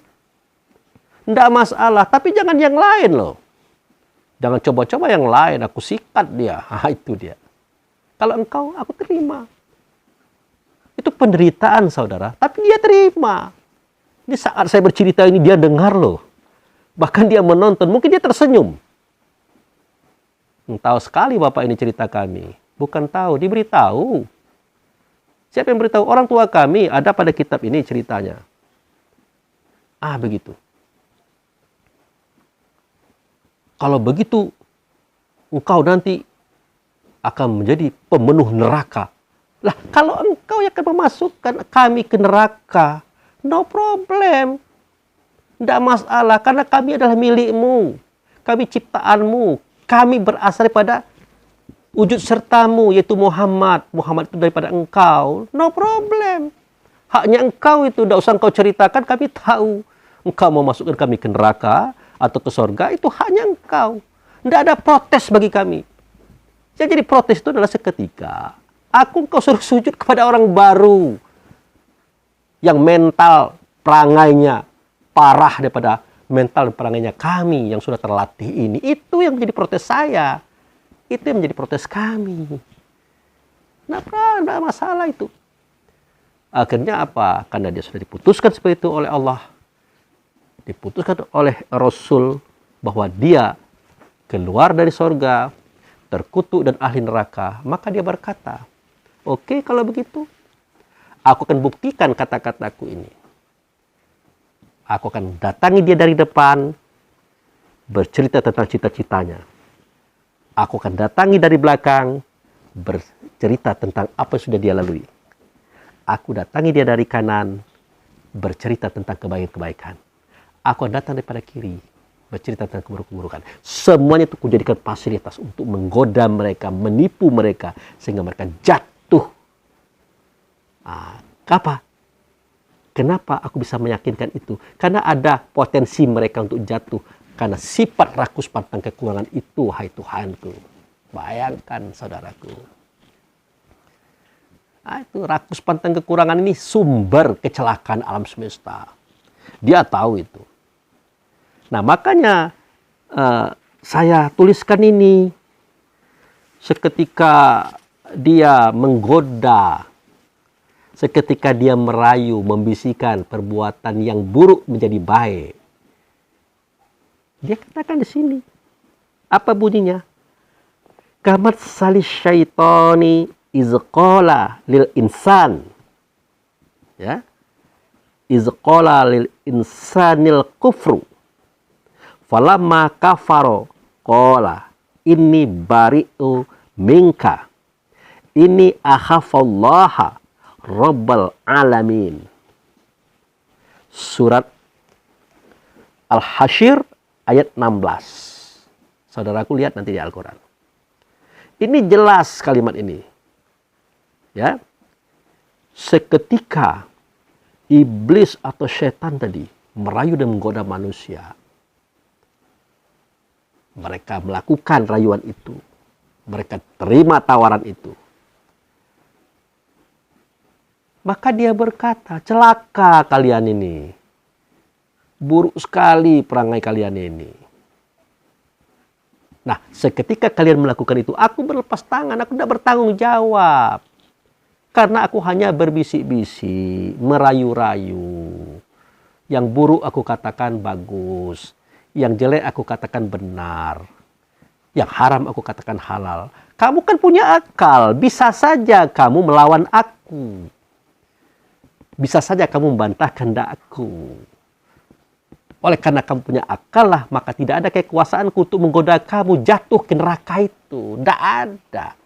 tidak masalah. Tapi jangan yang lain loh. Jangan coba-coba yang lain. Aku sikat dia. Itu dia. Kalau engkau, aku terima. Itu penderitaan, saudara. Tapi dia terima. Di saat saya bercerita ini, dia dengar loh. Bahkan dia menonton. Mungkin dia tersenyum. Tahu sekali Bapak ini cerita kami. Bukan tahu, diberitahu. Siapa yang beritahu? Orang tua kami, ada pada kitab ini ceritanya. Begitu. Kalau begitu, engkau nanti akan menjadi pemenuh neraka. Lah, kalau engkau yang akan memasukkan kami ke neraka, no problem. Tidak masalah, karena kami adalah milikmu. Kami ciptaanmu. Kami berasal daripada wujud sertamu, yaitu Muhammad. Muhammad itu daripada engkau. No problem. Haknya engkau itu, tidak usah engkau ceritakan, kami tahu. Engkau mau masukkan kami ke neraka atau ke surga, itu haknya engkau. Tidak ada protes bagi kami. Jadi protes itu adalah seketika engkau suruh sujud kepada orang baru yang mental perangainya parah daripada mental dan perangainya kami yang sudah terlatih ini. Itu yang menjadi protes saya. Itu yang menjadi protes kami. Nah, tidak masalah itu. Akhirnya apa? Karena dia sudah diputuskan seperti itu oleh Allah. Diputuskan oleh Rasul bahwa dia keluar dari sorga, terkutuk dan ahli neraka. Maka dia berkata, oke, kalau begitu, aku akan buktikan kata-kataku ini. Aku akan datangi dia dari depan, bercerita tentang cita-citanya. Aku akan datangi dari belakang, bercerita tentang apa yang sudah dia lalui. Aku datangi dia dari kanan, bercerita tentang kebaikan-kebaikan. Aku akan datang daripada kiri, bercerita tentang keburukan-keburukan. Semuanya itu kujadikan fasilitas untuk menggoda mereka, menipu mereka, sehingga mereka jatuh. Apa? Kenapa aku bisa meyakinkan itu? Karena ada potensi mereka untuk jatuh. Karena sifat rakus pantang kekurangan itu, hai Tuhanku. Bayangkan, saudaraku. Itu rakus pantang kekurangan ini sumber kecelakaan alam semesta. Dia tahu itu. Nah, makanya saya tuliskan ini. Seketika dia menggoda, seketika dia merayu, membisikkan perbuatan yang buruk menjadi baik. Dia katakan di sini. Apa bunyinya? Kamat salis syaitani izqala lil insan. Ya. Izqala lil insanil kufru. Falamma kafaro qala inni bari'u minka. Inni akhafallaha Rabbal Alamin. Surat Al-Hasyr ayat 16. Saudaraku lihat nanti di Al-Quran. Ini jelas kalimat ini. Ya. Seketika iblis atau setan tadi merayu dan menggoda manusia. Mereka melakukan rayuan itu. Mereka terima tawaran itu. Maka dia berkata, celaka kalian ini. Buruk sekali perangai kalian ini. Nah, seketika kalian melakukan itu, aku berlepas tangan, aku tidak bertanggung jawab. Karena aku hanya berbisik-bisik, merayu-rayu. Yang buruk aku katakan bagus. Yang jelek aku katakan benar. Yang haram aku katakan halal. Kamu kan punya akal, bisa saja kamu melawan aku. Bisa saja kamu membantah kehendakku. Oleh karena kamu punya akal lah, maka tidak ada kekuasaanku untuk menggoda kamu jatuh ke neraka itu. Tidak ada.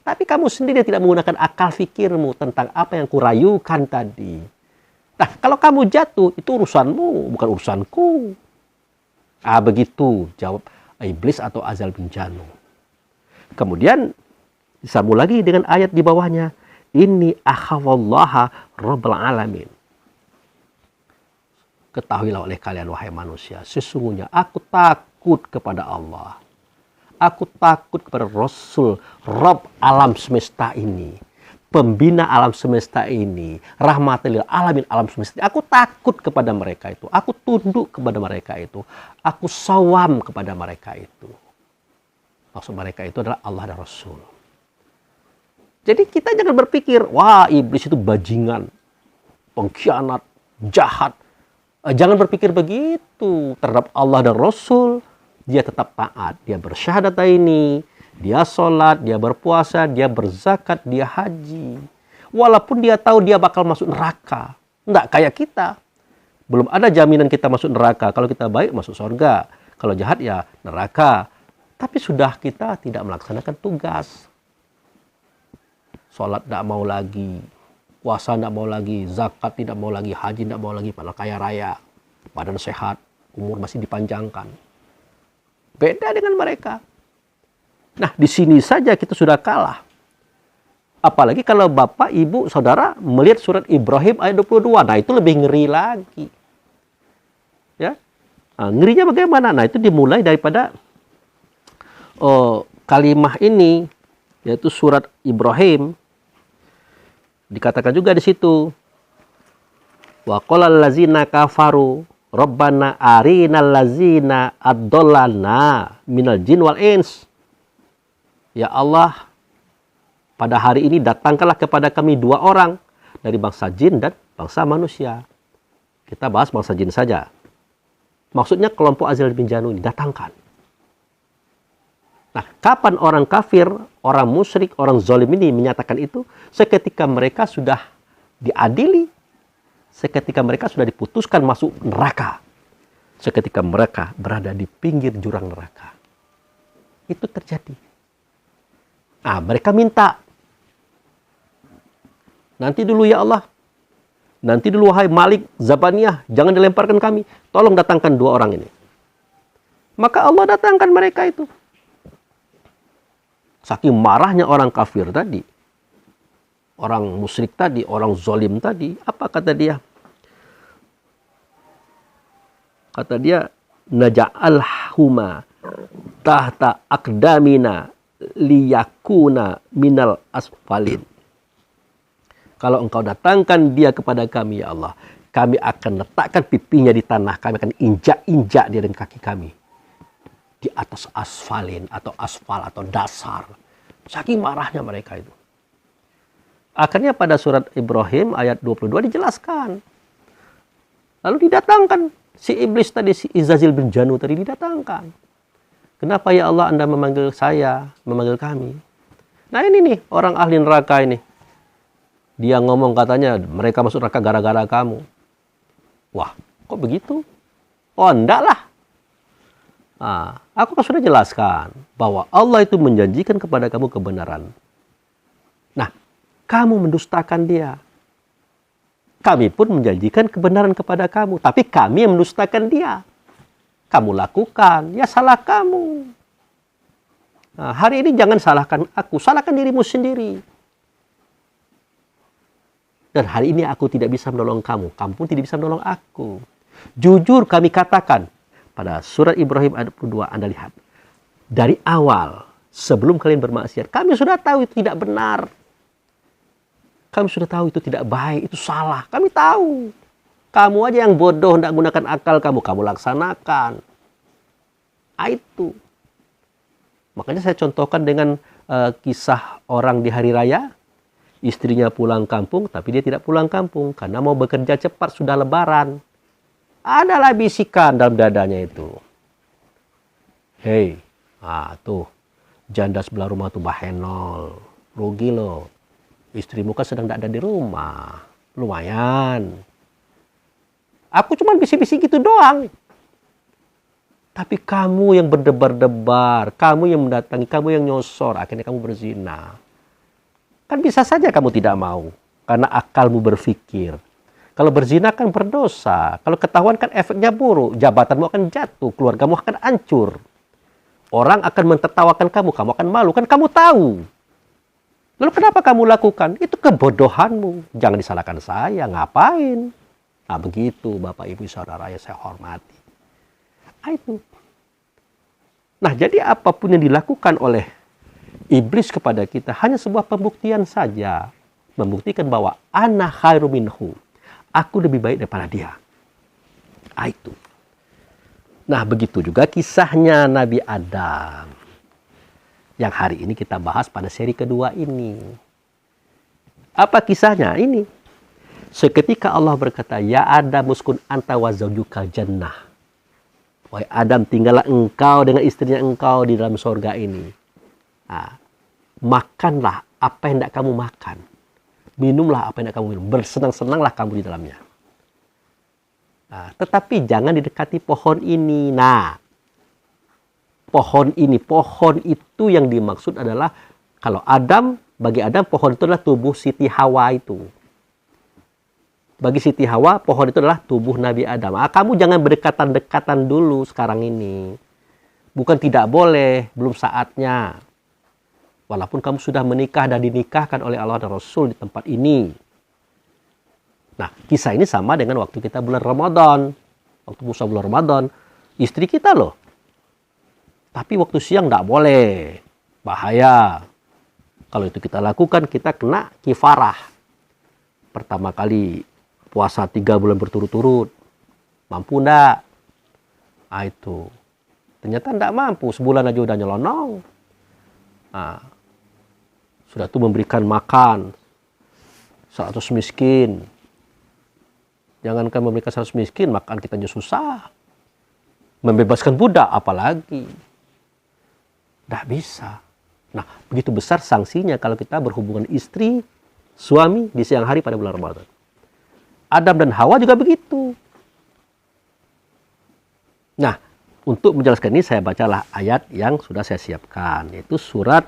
Tapi kamu sendiri tidak menggunakan akal fikirmu tentang apa yang kurayukan tadi. Nah, kalau kamu jatuh, itu urusanmu, bukan urusanku. Begitu jawab iblis atau Azal bin Janu. Kemudian disambung lagi dengan ayat di bawahnya. Inni akhawallaha Rabbal Alamin. Ketahuilah oleh kalian wahai manusia, sesungguhnya aku takut kepada Allah. Aku takut kepada Rasul, Rabb alam semesta ini. Pembina alam semesta ini. Rahmatil alamin alam semesta ini. Aku takut kepada mereka itu. Aku tunduk kepada mereka itu. Aku sawam kepada mereka itu. Maksud mereka itu adalah Allah dan Rasul. Jadi kita jangan berpikir, wah iblis itu bajingan, pengkhianat, jahat. Jangan berpikir begitu terhadap Allah dan Rasul. Dia tetap taat, dia bersyahadat ini, dia sholat, dia berpuasa, dia berzakat, dia haji. Walaupun dia tahu dia bakal masuk neraka. Enggak kayak kita. Belum ada jaminan kita masuk neraka. Kalau kita baik masuk surga. Kalau jahat ya neraka. Tapi sudah kita tidak melaksanakan tugas. Sholat tidak mau lagi, puasa tidak mau lagi, zakat tidak mau lagi, haji tidak mau lagi, padahal kaya raya, badan sehat, umur masih dipanjangkan. Beda dengan mereka. Nah, di sini saja kita sudah kalah. Apalagi kalau bapak, ibu, saudara melihat surat Ibrahim ayat 22. Nah, itu lebih ngeri lagi. Ya, nah, ngerinya bagaimana? Nah, itu dimulai daripada kalimah ini, yaitu surat Ibrahim. Dikatakan juga di situ, wa qala allazina kafaru rabbana arinal lazina ad-dallana minal jin wal ins. Ya Allah, pada hari ini datangkanlah kepada kami 2 orang dari bangsa jin dan bangsa manusia. Kita bahas bangsa jin saja. Maksudnya kelompok Azrail bin Janu ini datangkan. Nah, kapan orang kafir, orang musyrik, orang zalim ini menyatakan itu? Seketika mereka sudah diadili. Seketika mereka sudah diputuskan masuk neraka. Seketika mereka berada di pinggir jurang neraka. Itu terjadi. Nah, mereka minta. Nanti dulu ya Allah. Nanti dulu wahai Malik, Zabaniyah, jangan dilemparkan kami. Tolong datangkan 2 orang ini. Maka Allah datangkan mereka itu. Saking marahnya orang kafir tadi, orang musyrik tadi, orang zalim tadi, apa kata dia? Kata dia, naja'alhuma tahta aqdamina liyakuna minal asfalin. Kalau engkau datangkan dia kepada kami, ya Allah, kami akan letakkan pipinya di tanah, kami akan injak-injak dia dengan kaki kami di atas asfalin atau aspal atau dasar. Saking marahnya mereka itu. Akhirnya pada surat Ibrahim ayat 22 dijelaskan. Lalu didatangkan si iblis tadi, si Izazil bin Janu tadi didatangkan. Kenapa ya Allah Anda memanggil saya, memanggil kami? Nah ini nih orang ahli neraka ini. Dia ngomong katanya mereka masuk neraka gara-gara kamu. Wah, kok begitu? Oh enggak lah. Nah, aku kan sudah jelaskan bahwa Allah itu menjanjikan kepada kamu kebenaran. Nah, kamu mendustakan dia. Kami pun menjanjikan kebenaran kepada kamu. Tapi kami yang mendustakan dia. Kamu lakukan, ya salah kamu. Nah, hari ini jangan salahkan aku, salahkan dirimu sendiri. Dan hari ini aku tidak bisa menolong kamu, kamu pun tidak bisa menolong aku. Jujur kami katakan, pada surat Ibrahim ayat 22, Anda lihat. Dari awal, sebelum kalian bermaksiat, kami sudah tahu itu tidak benar. Kami sudah tahu itu tidak baik, itu salah. Kami tahu. Kamu aja yang bodoh, tidak gunakan akal kamu laksanakan. Itu. Makanya saya contohkan dengan kisah orang di hari raya. Istrinya pulang kampung, tapi dia tidak pulang kampung. Karena mau bekerja cepat, sudah lebaran. Adalah bisikan dalam dadanya itu. Hei, tuh. Janda sebelah rumah tuh bahenol. Rugi loh. Istrimu kan sedang tidak ada di rumah. Lumayan. Aku cuma bisik-bisik gitu doang. Tapi kamu yang berdebar-debar. Kamu yang mendatangi, kamu yang nyosor. Akhirnya kamu berzina. Kan bisa saja kamu tidak mau. Karena akalmu berpikir. Kalau berzina kan berdosa. Kalau ketahuan kan efeknya buruk. Jabatanmu akan jatuh. Keluargamu akan hancur. Orang akan mentertawakan kamu. Kamu akan malu. Kan kamu tahu. Lalu kenapa kamu lakukan? Itu kebodohanmu. Jangan disalahkan saya. Ngapain? Nah begitu Bapak Ibu Saudara yang saya hormati. Itu. Nah jadi apapun yang dilakukan oleh iblis kepada kita hanya sebuah pembuktian saja. Membuktikan bahwa ana khairu minhu. Aku lebih baik daripada dia. Itu. Nah, begitu juga kisahnya Nabi Adam. Yang hari ini kita bahas pada seri kedua ini. Apa kisahnya? Ini. Seketika Allah berkata, ya Adam uskun anta wa zawjuka jannah. Wahai Adam, tinggallah engkau dengan istrinya engkau di dalam surga ini. Nah, makanlah apa yang hendak kamu makan. Minumlah apa yang kamu minum. Bersenang-senanglah kamu di dalamnya. Nah, tetapi jangan didekati pohon ini. Nah, pohon ini. Pohon itu yang dimaksud adalah, kalau Adam, bagi Adam pohon itu adalah tubuh Siti Hawa itu. Bagi Siti Hawa, pohon itu adalah tubuh Nabi Adam. Kamu jangan berdekatan-dekatan dulu sekarang ini. Bukan tidak boleh, belum saatnya. Walaupun kamu sudah menikah dan dinikahkan oleh Allah dan Rasul di tempat ini. Nah, kisah ini sama dengan waktu kita bulan Ramadan. Waktu puasa bulan Ramadan, istri kita loh. Tapi waktu siang tidak boleh. Bahaya. Kalau itu kita lakukan, kita kena kifarah. Pertama kali puasa 3 bulan berturut-turut. Mampu enggak? Nah, itu. Ternyata enggak mampu. Sebulan aja udah nyelonong. Nah, sudah tuh memberikan makan 100 miskin. Jangankan memberikan 100 miskin, makan kita aja susah. Membebaskan budak, apalagi. Tidak bisa. Nah, begitu besar sanksinya kalau kita berhubungan istri, suami di siang hari pada bulan Ramadan. Adam dan Hawa juga begitu. Nah, untuk menjelaskan ini saya bacalah ayat yang sudah saya siapkan. Yaitu surat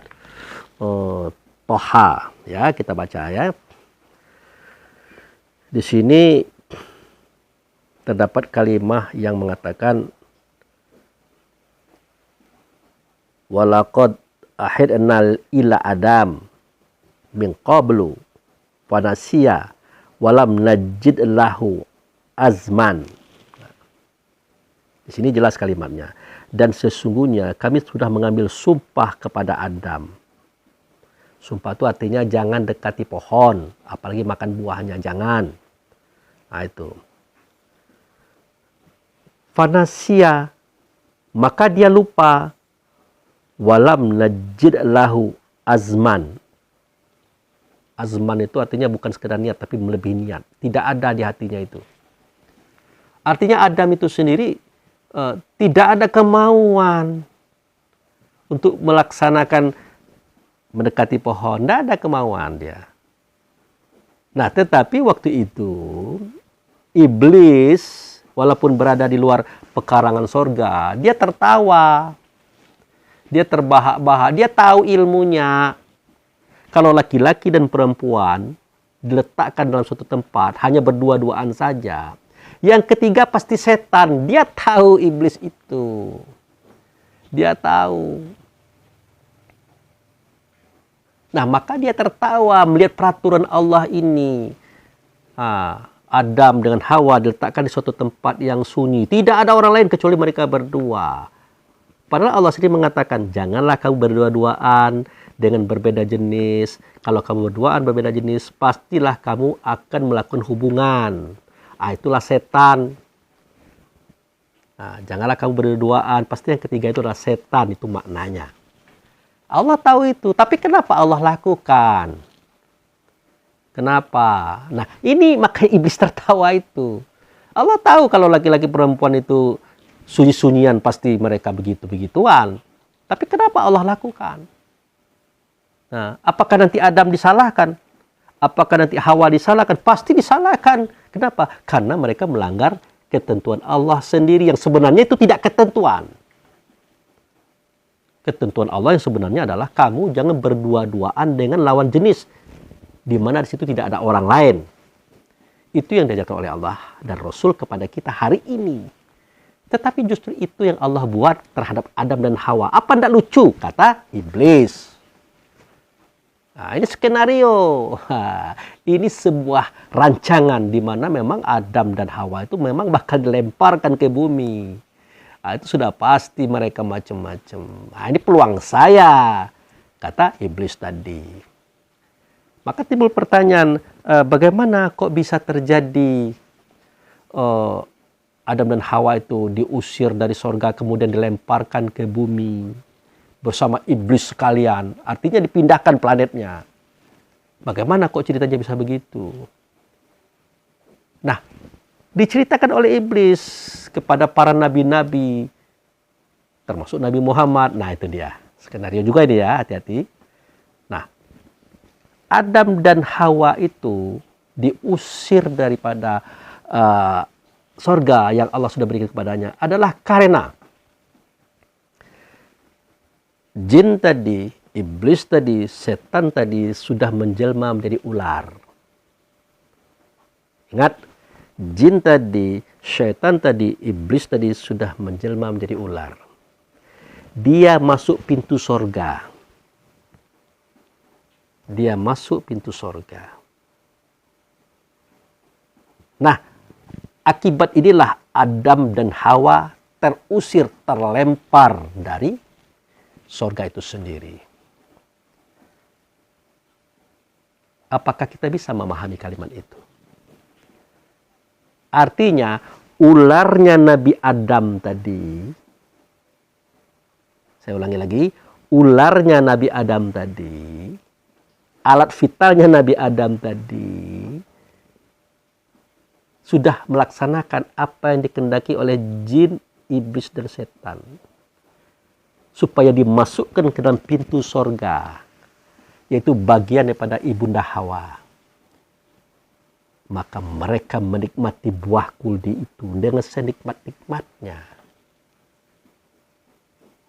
Toha. Ya, kita baca ya. Di sini terdapat kalimah yang mengatakan walaqad ahidna ila Adam min qablu wa nasiya walam najid lahu azman. Di sini jelas kalimatnya. Dan sesungguhnya kami sudah mengambil sumpah kepada Adam. Sumpah itu artinya jangan dekati pohon, apalagi makan buahnya, jangan. Nah itu. Fanasia, maka dia lupa. Walam najid lahu azman. Azman itu artinya bukan sekedar niat, tapi melebihi niat. Tidak ada di hatinya itu. Artinya Adam itu sendiri tidak ada kemauan untuk melaksanakan mendekati pohon. Tidak ada kemauan dia. Nah, tetapi waktu itu iblis walaupun berada di luar pekarangan sorga, dia tertawa. Dia terbahak-bahak. Dia tahu ilmunya. Kalau laki-laki dan perempuan diletakkan dalam suatu tempat, hanya berdua-duaan saja. Yang ketiga pasti setan. Dia tahu iblis itu. Dia tahu. Nah, maka dia tertawa melihat peraturan Allah ini. Adam dengan Hawa diletakkan di suatu tempat yang sunyi. Tidak ada orang lain kecuali mereka berdua. Padahal Allah sendiri mengatakan, janganlah kamu berdua-duaan dengan berbeda jenis. Kalau kamu berduaan berbeda jenis, pastilah kamu akan melakukan hubungan. Itulah setan. Janganlah kamu berdua-duaan, pasti yang ketiga itu adalah setan, itu maknanya. Allah tahu itu, tapi kenapa Allah lakukan? Kenapa? Nah, ini makanya iblis tertawa itu. Allah tahu kalau laki-laki perempuan itu sunyi-sunyian pasti mereka begitu-begituan. Tapi kenapa Allah lakukan? Nah, apakah nanti Adam disalahkan? Apakah nanti Hawa disalahkan? Pasti disalahkan. Kenapa? Karena mereka melanggar ketentuan Allah sendiri yang sebenarnya itu tidak ketentuan. Ketentuan Allah yang sebenarnya adalah kamu jangan berdua-duaan dengan lawan jenis. Di mana di situ tidak ada orang lain. Itu yang diajarkan oleh Allah dan Rasul kepada kita hari ini. Tetapi justru itu yang Allah buat terhadap Adam dan Hawa. Apa tidak lucu? Kata iblis. Nah, ini skenario. Ini sebuah rancangan di mana memang Adam dan Hawa itu memang bakal dilemparkan ke bumi. Itu sudah pasti mereka macam-macam. Ini peluang saya, kata iblis tadi. Maka timbul pertanyaan, bagaimana kok bisa terjadi Adam dan Hawa itu diusir dari sorga kemudian dilemparkan ke bumi bersama iblis sekalian. Artinya dipindahkan planetnya. Bagaimana kok ceritanya bisa begitu? Nah, diceritakan oleh iblis kepada para nabi-nabi, termasuk Nabi Muhammad. Nah, itu dia. Skenario juga ini ya, hati-hati. Nah, Adam dan Hawa itu diusir daripada sorga yang Allah sudah berikan kepadanya adalah karena Jin tadi, iblis tadi, setan tadi sudah menjelma menjadi ular. Ingat, jin tadi, setan tadi, iblis tadi sudah menjelma menjadi ular. Dia masuk pintu sorga. Dia masuk pintu sorga. Nah, akibat inilah Adam dan Hawa terusir, terlempar dari sorga itu sendiri. Apakah kita bisa memahami kalimat itu? Artinya, ularnya Nabi Adam tadi, saya ulangi lagi, ularnya Nabi Adam tadi, alat vitalnya Nabi Adam tadi, sudah melaksanakan apa yang dikehendaki oleh jin, iblis, dan setan. Supaya dimasukkan ke dalam pintu sorga, yaitu bagian daripada ibunda Hawa. Maka mereka menikmati buah kuldi itu dengan senikmat-nikmatnya.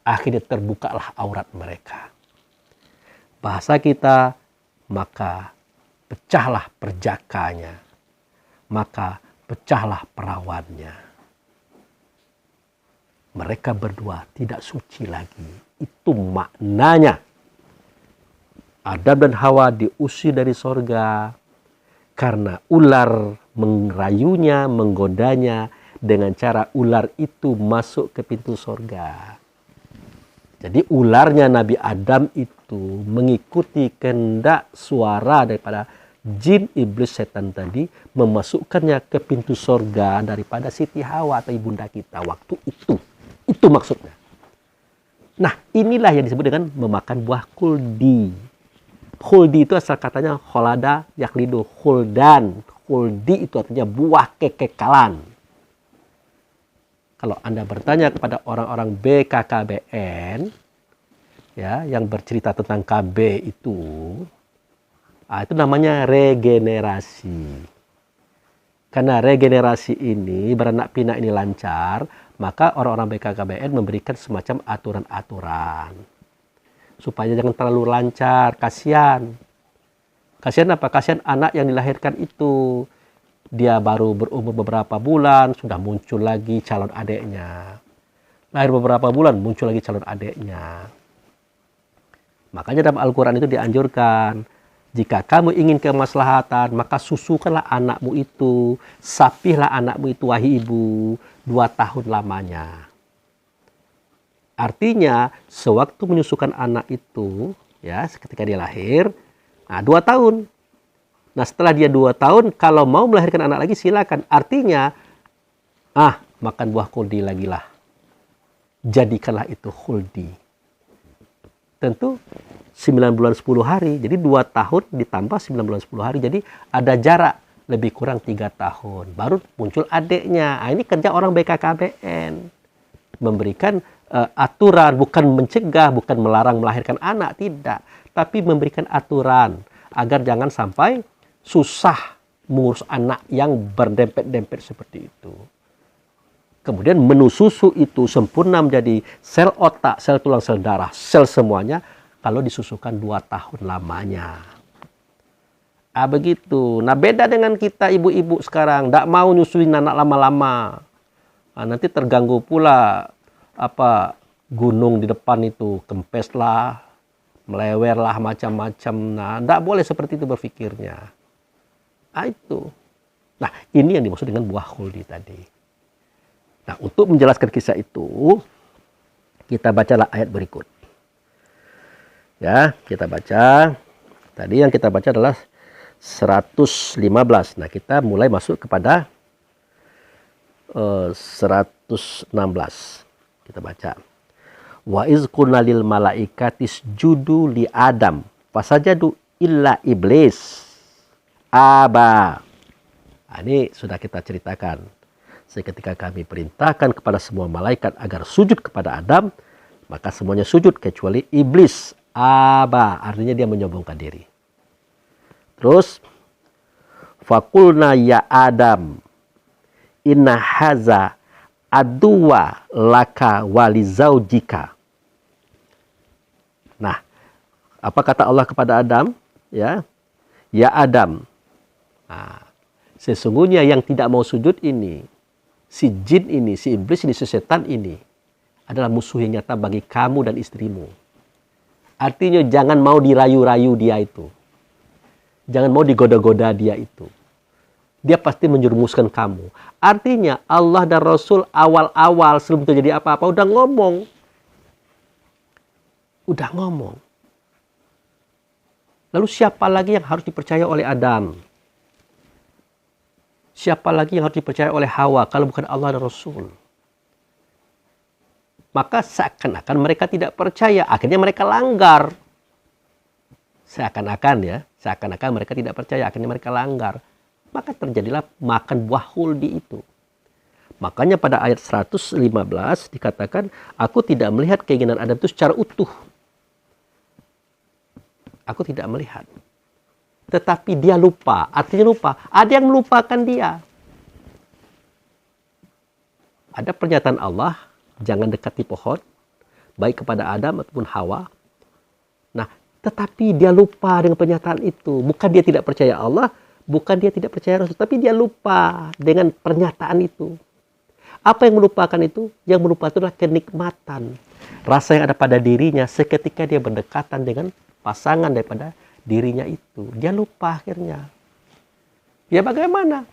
Akhirnya terbukalah aurat mereka. Bahasa kita, maka pecahlah perjakanya. Maka pecahlah perawannya. Mereka berdua tidak suci lagi. Itu maknanya. Adam dan Hawa diusir dari sorga karena ular mengerayunya, menggodanya dengan cara ular itu masuk ke pintu sorga. Jadi ularnya Nabi Adam itu mengikuti kehendak suara daripada jin, iblis, setan tadi, memasukkannya ke pintu sorga daripada Siti Hawa atau ibunda kita waktu itu. Itu maksudnya. Nah, inilah yang disebut dengan memakan buah kuldi. Kuldi itu asal katanya kholada yaklidu khuldan. Kuldi itu artinya buah kekekalan. Kalau Anda bertanya kepada orang-orang BKKBN, ya, yang bercerita tentang KB itu namanya regenerasi. Karena regenerasi ini, beranak pinak ini lancar, maka orang-orang BKKBN memberikan semacam aturan-aturan. Supaya jangan terlalu lancar, kasihan. Kasihan apa? Kasihan anak yang dilahirkan itu. Dia baru berumur beberapa bulan, sudah muncul lagi calon adiknya. Lahir beberapa bulan, muncul lagi calon adiknya. Makanya dalam Al-Quran itu dianjurkan, jika kamu ingin kemaslahatan, maka susukanlah anakmu itu, sapihlah anakmu itu, wahai ibu, 2 tahun lamanya. Artinya, sewaktu menyusukan anak itu, ya, ketika dia lahir, 2 tahun. Nah, setelah dia 2 tahun, kalau mau melahirkan anak lagi, silakan. Artinya, makan buah khuldi lagi lah. Jadikanlah itu khuldi. Tentu 9 bulan 10 hari. Jadi 2 tahun ditambah 9 bulan 10 hari. Jadi ada jarak lebih kurang 3 tahun. Baru muncul adiknya. Ini kerja orang BKKBN. Memberikan aturan, bukan mencegah, bukan melarang melahirkan anak, tidak. Tapi memberikan aturan agar jangan sampai susah mengurus anak yang berdempet-dempet seperti itu. Kemudian menu susu itu sempurna menjadi sel otak, sel tulang, sel darah, sel semuanya kalau disusukan 2 tahun lamanya. Begitu. Nah, beda dengan kita ibu-ibu sekarang, tidak mau nyusuin anak lama-lama. Nanti terganggu pula gunung di depan itu, kempes lah, melewer lah, macam-macam. Nah, tidak boleh seperti itu berpikirnya. Itu. Nah, ini yang dimaksud dengan buah khuldi tadi. Nah, untuk menjelaskan kisah itu, kita bacalah ayat berikut. Ya, kita baca. Tadi yang kita baca adalah 115. Nah, kita mulai masuk kepada 116. Kita baca. Wa iz qulna lil malaikatis judu li Adam fasajadu illa iblis aba. Ini sudah kita ceritakan. Seketika kami perintahkan kepada semua malaikat agar sujud kepada Adam, maka semuanya sujud kecuali iblis. Aba, artinya dia menyombongkan diri. Terus, fakulna ya Adam, inna haza aduwa laka walizaujika. Apa kata Allah kepada Adam? Ya, ya Adam. Nah, sesungguhnya yang tidak mau sujud ini, si jin ini, si iblis ini, si setan ini adalah musuh yang nyata bagi kamu dan istrimu. Artinya jangan mau dirayu-rayu dia itu. Jangan mau digoda-goda dia itu. Dia pasti menjerumuskan kamu. Artinya Allah dan Rasul awal-awal sebelum terjadi apa-apa udah ngomong. Udah ngomong. Lalu siapa lagi yang harus dipercaya oleh Adam? Siapa lagi yang harus dipercaya oleh Hawa kalau bukan Allah dan Rasul? Maka seakan-akan mereka tidak percaya. Akhirnya mereka langgar. Seakan-akan mereka tidak percaya. Akhirnya mereka langgar. Maka terjadilah makan buah huldi itu. Makanya pada ayat 115 dikatakan, aku tidak melihat keinginan Adam itu secara utuh. Aku tidak melihat. Tetapi dia lupa. Artinya lupa. Ada yang melupakan dia. Ada pernyataan Allah, jangan dekati pohon, baik kepada Adam ataupun Hawa. Nah, tetapi dia lupa dengan pernyataan itu. Bukan dia tidak percaya Allah, bukan dia tidak percaya Rasul, tapi dia lupa dengan pernyataan itu. Apa yang melupakan itu? Yang melupakan itu adalah kenikmatan. Rasa yang ada pada dirinya seketika dia berdekatan dengan pasangan daripada dirinya itu. Dia lupa akhirnya. Ya bagaimana?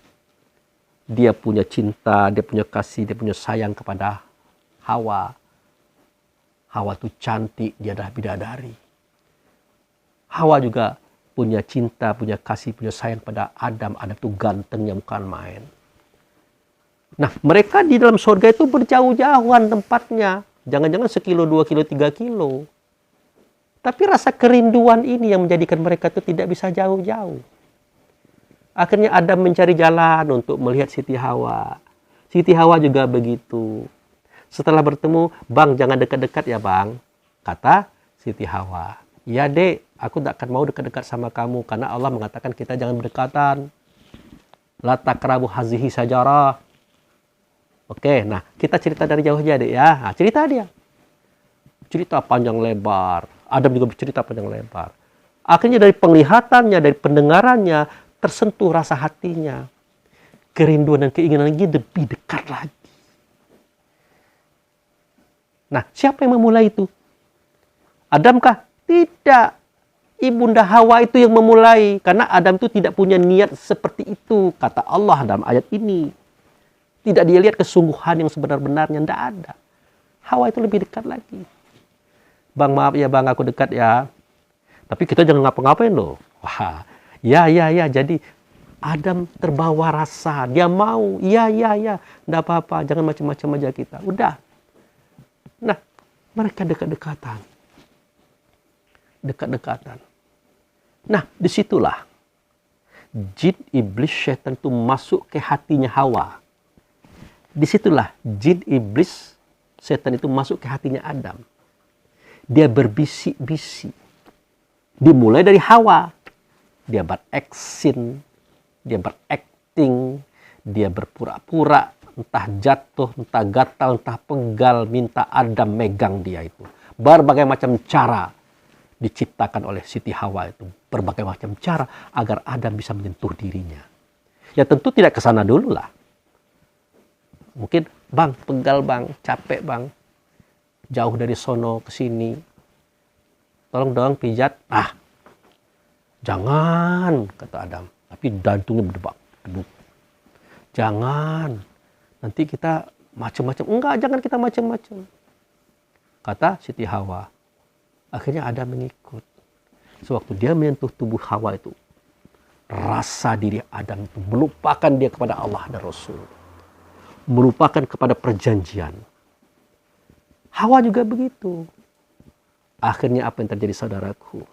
Dia punya cinta, dia punya kasih, dia punya sayang kepada Hawa. Hawa itu cantik, dia adalah bidadari. Hawa juga punya cinta, punya kasih, punya sayang pada Adam. Adam itu gantengnya bukan main. Nah, mereka di dalam surga itu berjauh-jauhan tempatnya. Jangan-jangan 1 kilo, 2 kilo, 3 kilo. Tapi rasa kerinduan ini yang menjadikan mereka itu tidak bisa jauh-jauh. Akhirnya Adam mencari jalan untuk melihat Siti Hawa. Siti Hawa juga begitu. Setelah bertemu, bang jangan dekat-dekat ya bang. Kata Siti Hawa. Ya dek, aku tak akan mau dekat-dekat sama kamu. Karena Allah mengatakan kita jangan berdekatan. La takrabu hazihi sajarah. Oke, nah kita cerita dari jauh aja dek ya. Nah, cerita dia. Cerita panjang lebar. Adam juga bercerita panjang lebar. Akhirnya dari penglihatannya, dari pendengarannya, tersentuh rasa hatinya. Kerinduan dan keinginan lagi lebih dekat lagi. Nah, siapa yang memulai itu? Adamkah? Tidak. Ibunda Hawa itu yang memulai. Karena Adam itu tidak punya niat seperti itu. Kata Allah dalam ayat ini. Tidak dia lihat kesungguhan yang sebenar-benarnya. Tidak ada. Hawa itu lebih dekat lagi. Bang, maaf ya bang, aku dekat ya. Tapi kita jangan ngapa-ngapain loh. Wah, ya. Jadi Adam terbawa rasa. Dia mau. Ya. Tidak apa-apa. Jangan macam-macam aja kita. Udah. Nah, mereka dekat-dekatan. Dekat-dekatan. Nah, disitulah jin, iblis, syaitan itu masuk ke hatinya Hawa. Disitulah jin, iblis, syaitan itu masuk ke hatinya Adam. Dia berbisik-bisik. Dimulai dari Hawa. Dia beraksin, dia berakting, dia berpura-pura, entah jatuh, entah gatal, entah penggal, minta Adam megang dia itu. Berbagai macam cara diciptakan oleh Siti Hawa itu. Berbagai macam cara agar Adam bisa menyentuh dirinya. Ya tentu tidak ke sana dulu lah. Mungkin, bang, penggal bang, capek bang. Jauh dari sono ke sini. Tolong dong pijat. Ah, jangan, kata Adam. Tapi jantungnya berdebak. Jangan. Nanti kita macam-macam. Enggak, jangan kita macam-macam. Kata Siti Hawa. Akhirnya Adam mengikut. Sewaktu dia menyentuh tubuh Hawa itu, rasa diri Adam itu melupakan dia kepada Allah dan Rasul. Melupakan kepada perjanjian. Hawa juga begitu. Akhirnya apa yang terjadi saudaraku?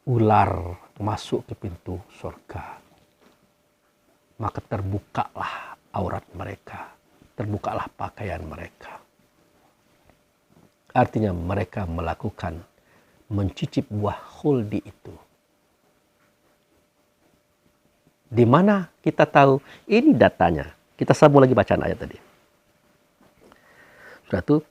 Ular masuk ke pintu surga. Maka terbukalah aurat mereka. Terbukalah pakaian mereka. Artinya mereka melakukan mencicip buah khuldi itu. Di mana kita tahu ini datanya. Kita sambung lagi bacaan ayat tadi. Sudah tuh.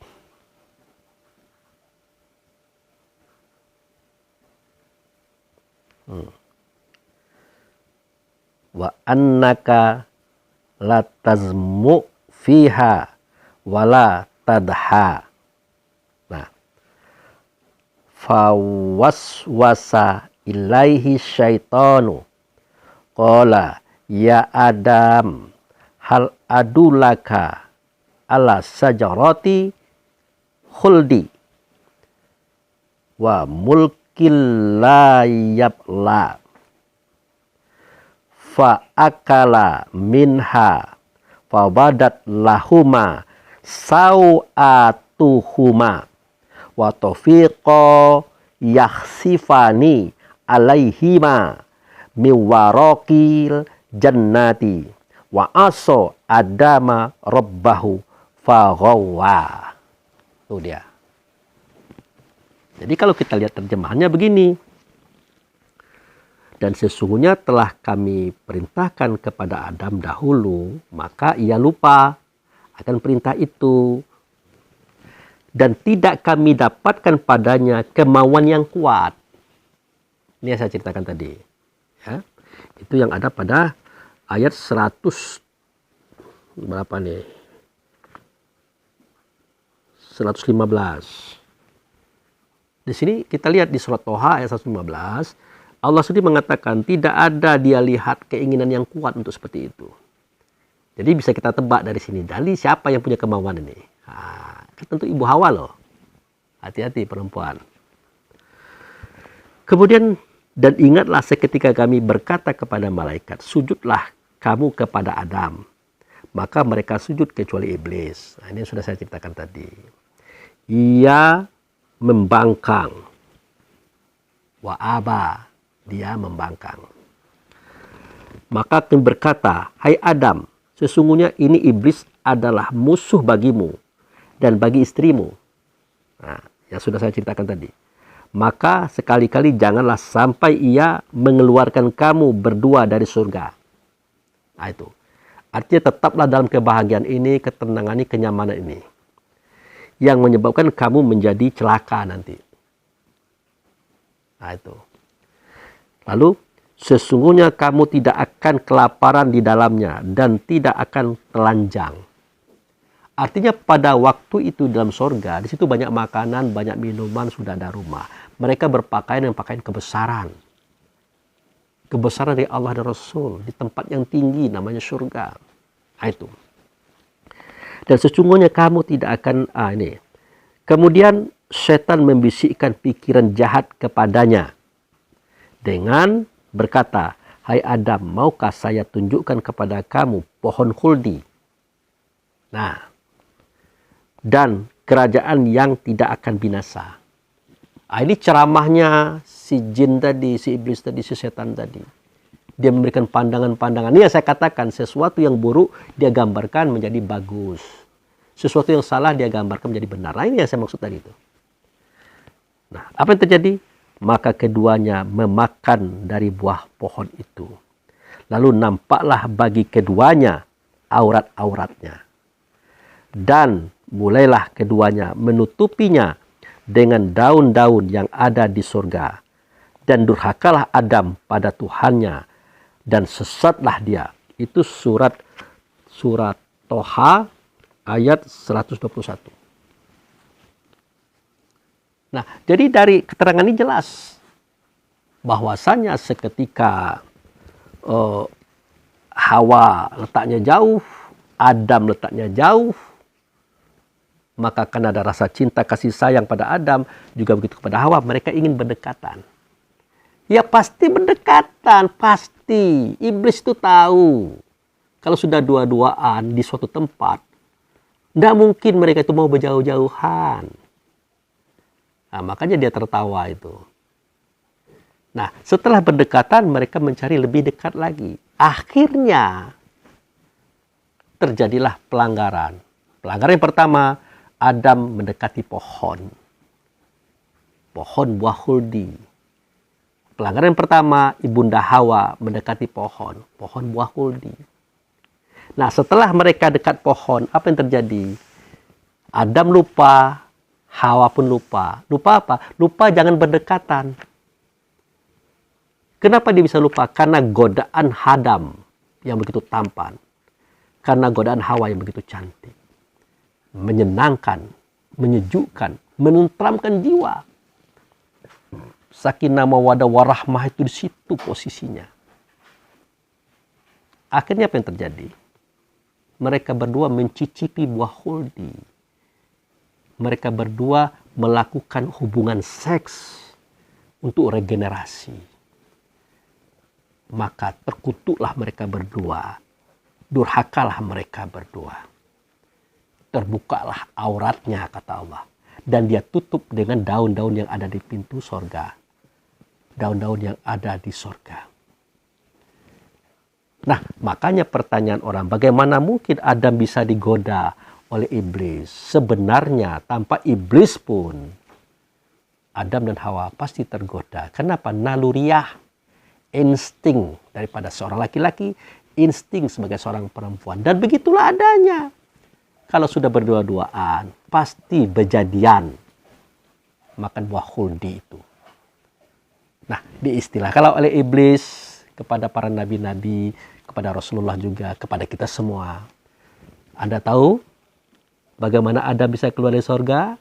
Wa annaka latazmu fiha wala tadha. Nah, fawaswasa ilaihi syaitanu qala ya Adam hal adulaka ala sajarati khuldi wa mulkil la yabla fa akala minha fa badat lahuma sau'atuhuma wa tafiqa yakhsifani alaihima miwarokil jannati wa aso adama rabbahu faghawwa. Itu dia. Jadi kalau kita lihat terjemahannya begini. Dan sesungguhnya telah kami perintahkan kepada Adam dahulu, maka ia lupa akan perintah itu. Dan tidak kami dapatkan padanya kemauan yang kuat. Ini yang saya ceritakan tadi. Ya, itu yang ada pada ayat 100 berapa nih? 115. Di sini kita lihat di surat Toha ayat 115, Allah sendiri mengatakan tidak ada dia lihat keinginan yang kuat untuk seperti itu. Jadi bisa kita tebak dari sini, dari siapa yang punya kemauan ini? Tentu Ibu Hawa loh. Hati-hati perempuan. Kemudian, dan ingatlah seketika kami berkata kepada malaikat, sujudlah kamu kepada Adam. Maka mereka sujud kecuali iblis. Nah, ini yang sudah saya ceritakan tadi. Ia membangkang. Wa aba. Dia membangkang. Maka kami berkata, hai Adam, sesungguhnya ini iblis adalah musuh bagimu dan bagi istrimu. Nah, yang sudah saya ceritakan tadi. Maka sekali-kali janganlah sampai ia mengeluarkan kamu berdua dari surga. Nah itu. Artinya tetaplah dalam kebahagiaan ini, ketenangan ini, kenyamanan ini. Yang menyebabkan kamu menjadi celaka nanti. Nah itu. Lalu, sesungguhnya kamu tidak akan kelaparan di dalamnya dan tidak akan telanjang. Artinya pada waktu itu dalam surga, di situ banyak makanan, banyak minuman, sudah ada rumah. Mereka berpakaian dengan pakaian kebesaran. Kebesaran dari Allah dan Rasul di tempat yang tinggi namanya surga. Nah, itu. Dan sesungguhnya kamu tidak akan ini. Kemudian setan membisikkan pikiran jahat kepadanya dengan berkata, hai Adam, maukah saya tunjukkan kepada kamu pohon khuldi? Nah, dan kerajaan yang tidak akan binasa. Ini ceramahnya si jin tadi, si iblis tadi, si setan tadi. Dia memberikan pandangan-pandangan. Ini yang saya katakan, sesuatu yang buruk dia gambarkan menjadi bagus. Sesuatu yang salah dia gambarkan menjadi benar. Nah, ini yang saya maksud tadi itu. Nah, apa yang terjadi? Maka keduanya memakan dari buah pohon itu. Lalu nampaklah bagi keduanya aurat-auratnya. Dan mulailah keduanya menutupinya dengan daun-daun yang ada di surga. Dan durhakalah Adam pada Tuhannya dan sesatlah dia. Itu surat Toha ayat 121. Nah, jadi dari keterangan ini jelas bahwasanya seketika Hawa letaknya jauh, Adam letaknya jauh, maka akan ada rasa cinta kasih sayang pada Adam, juga begitu kepada Hawa. Mereka ingin berdekatan. Ya pasti berdekatan, pasti. Iblis itu tahu. Kalau sudah dua-duaan di suatu tempat, tidak mungkin mereka itu mau berjauh-jauhan. Nah, makanya dia tertawa itu. Nah, setelah berdekatan, mereka mencari lebih dekat lagi. Akhirnya, terjadilah pelanggaran. Pelanggaran yang pertama, Adam mendekati pohon. Pohon buah khuldi. Pelanggaran yang pertama, Ibunda Hawa mendekati pohon. Pohon buah khuldi. Nah, setelah mereka dekat pohon, apa yang terjadi? Adam lupa, Hawa pun lupa. Lupa apa? Lupa jangan berdekatan. Kenapa dia bisa lupa? Karena godaan Adam yang begitu tampan. Karena godaan Hawa yang begitu cantik. Menyenangkan, menyejukkan, menenteramkan jiwa. Sakinah mawaddah warahmah itu di situ posisinya. Akhirnya apa yang terjadi? Mereka berdua mencicipi buah khuldi. Mereka berdua melakukan hubungan seks untuk regenerasi. Maka terkutuklah mereka berdua. Durhakalah mereka berdua. Terbukalah auratnya, kata Allah. Dan dia tutup dengan daun-daun yang ada di pintu sorga. Daun-daun yang ada di sorga. Nah, makanya pertanyaan orang, bagaimana mungkin Adam bisa digoda oleh iblis? Sebenarnya tanpa iblis pun, Adam dan Hawa pasti tergoda. Kenapa? Naluriah, insting daripada seorang laki-laki, insting sebagai seorang perempuan. Dan begitulah adanya. Kalau sudah berdua-duaan, pasti berjadian makan buah khuldi itu. Nah, diistilah kalau oleh iblis kepada para nabi-nabi, kepada Rasulullah juga, kepada kita semua. Anda tahu bagaimana Adam bisa keluar dari sorga?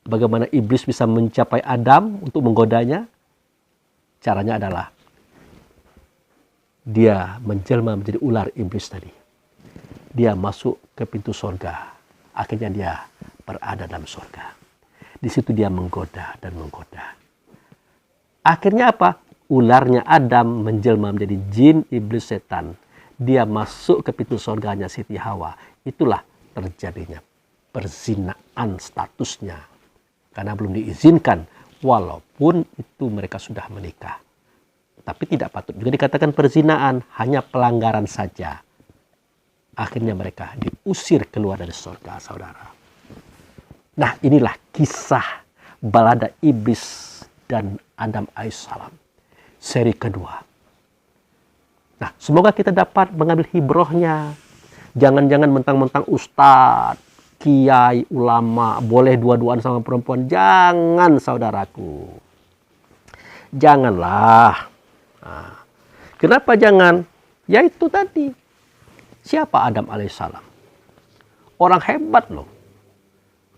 Bagaimana iblis bisa mencapai Adam untuk menggodanya? Caranya adalah dia menjelma menjadi ular iblis tadi. Dia masuk ke pintu sorga. Akhirnya dia berada dalam sorga. Di situ dia menggoda dan menggoda. Akhirnya apa? Ularnya Adam menjelma menjadi jin, iblis, setan. Dia masuk ke pintu sorganya Siti Hawa. Itulah terjadinya perzinaan statusnya. Karena belum diizinkan. Walaupun itu mereka sudah menikah. Tapi tidak patut juga dikatakan perzinaan. Hanya pelanggaran saja. Akhirnya mereka diusir keluar dari surga, saudara. Nah, inilah kisah balada iblis dan Adam alaihissalam. Seri kedua. Nah, semoga kita dapat mengambil hibrohnya. Jangan-jangan mentang-mentang ustadz, kiai, ulama, boleh dua-duaan sama perempuan. Jangan, saudaraku. Janganlah. Nah, kenapa jangan? Ya itu tadi. Siapa Adam alaihissalam? Orang hebat loh.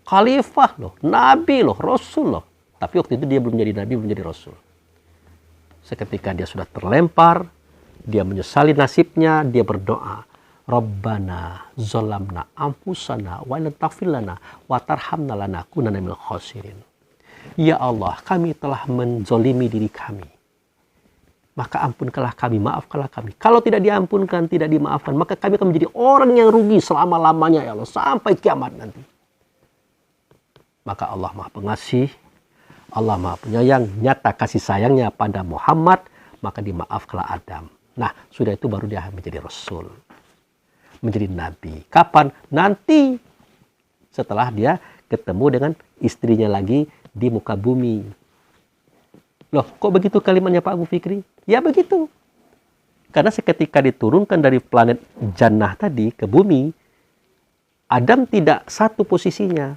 Khalifah loh. Nabi loh. Rasul loh. Tapi waktu itu dia belum jadi nabi, belum jadi rasul. Seketika dia sudah terlempar. Dia menyesali nasibnya. Dia berdoa. Rabbana zolamna ampusana wa ilantafilana wa tarhamna lana kunana minal khosirin. Ya Allah, kami telah menzolimi diri kami. Maka ampunkanlah kami, maafkanlah kami. Kalau tidak diampunkan, tidak dimaafkan, maka kami akan menjadi orang yang rugi selama-lamanya ya Allah. Sampai kiamat nanti. Maka Allah Maha Pengasih, Allah Maha Penyayang, nyata kasih sayangnya pada Muhammad, maka dimaafkanlah Adam. Nah, sudah itu baru dia menjadi Rasul. Menjadi Nabi. Kapan? Nanti. Setelah dia ketemu dengan istrinya lagi di muka bumi. Loh, kok begitu kalimatnya Pak Abu Fikri? Ya begitu. Karena seketika diturunkan dari planet Jannah tadi ke bumi, Adam tidak satu posisinya.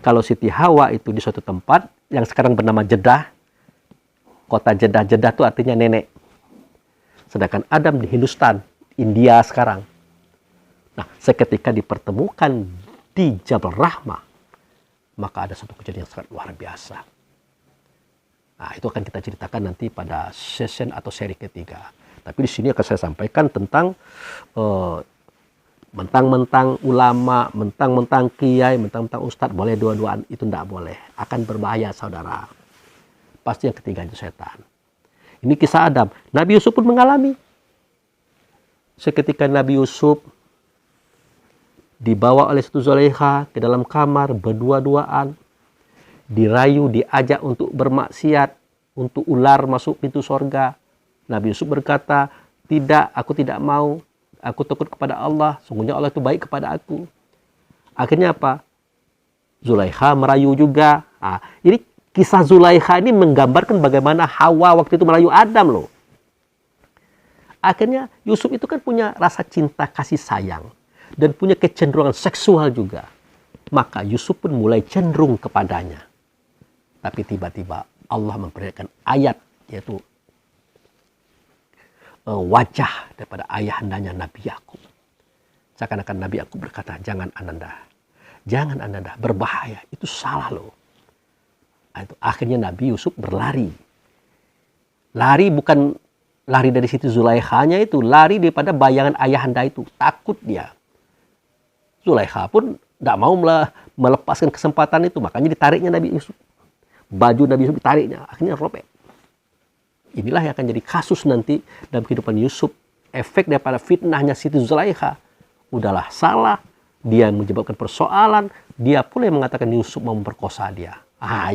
Kalau Siti Hawa itu di suatu tempat yang sekarang bernama Jeddah, kota Jeddah, Jeddah itu artinya nenek. Sedangkan Adam di Hindustan, India sekarang. Nah, seketika dipertemukan di Jabal Rahmah, maka ada satu kejadian yang sangat luar biasa. Nah, itu akan kita ceritakan nanti pada session atau seri ketiga. Tapi di sini akan saya sampaikan tentang mentang-mentang ulama, mentang-mentang kiai, mentang-mentang ustadz, boleh dua-duaan, itu tidak boleh. Akan berbahaya, saudara. Pasti yang ketiga itu setan. Ini kisah Adam. Nabi Yusuf pun mengalami. Seketika Nabi Yusuf dibawa oleh Siti Zulaikha ke dalam kamar, berdua-duaan. Dirayu, diajak untuk bermaksiat, untuk ular masuk pintu sorga. Nabi Yusuf berkata, tidak, aku tidak mau. Aku takut kepada Allah. Sungguhnya Allah itu baik kepada aku. Akhirnya apa? Zulaikha merayu juga. Nah, ini kisah Zulaikha ini menggambarkan bagaimana Hawa waktu itu merayu Adam loh. Akhirnya Yusuf itu kan punya rasa cinta kasih sayang. Dan punya kecenderungan seksual juga. Maka Yusuf pun mulai cenderung kepadanya. Tapi tiba-tiba Allah memperlihatkan ayat, yaitu wajah daripada ayahandanya Nabi Yakub. Seakan-akan Nabi Yakub berkata, jangan Ananda, berbahaya, itu salah loh. Nah, itu akhirnya Nabi Yusuf berlari. Lari bukan lari dari Siti Zulaikhanya itu, lari daripada bayangan ayahanda itu. Takut dia. Zulaikha pun tidak mau melepaskan kesempatan itu, makanya ditariknya Nabi Yusuf. Baju Nabi Yusuf ditariknya, akhirnya robek. Inilah yang akan jadi kasus nanti dalam kehidupan Yusuf. Efek daripada fitnahnya Siti Zulaikha. Udahlah salah, dia menyebabkan persoalan, dia pula yang mengatakan Yusuf mau memperkosa dia.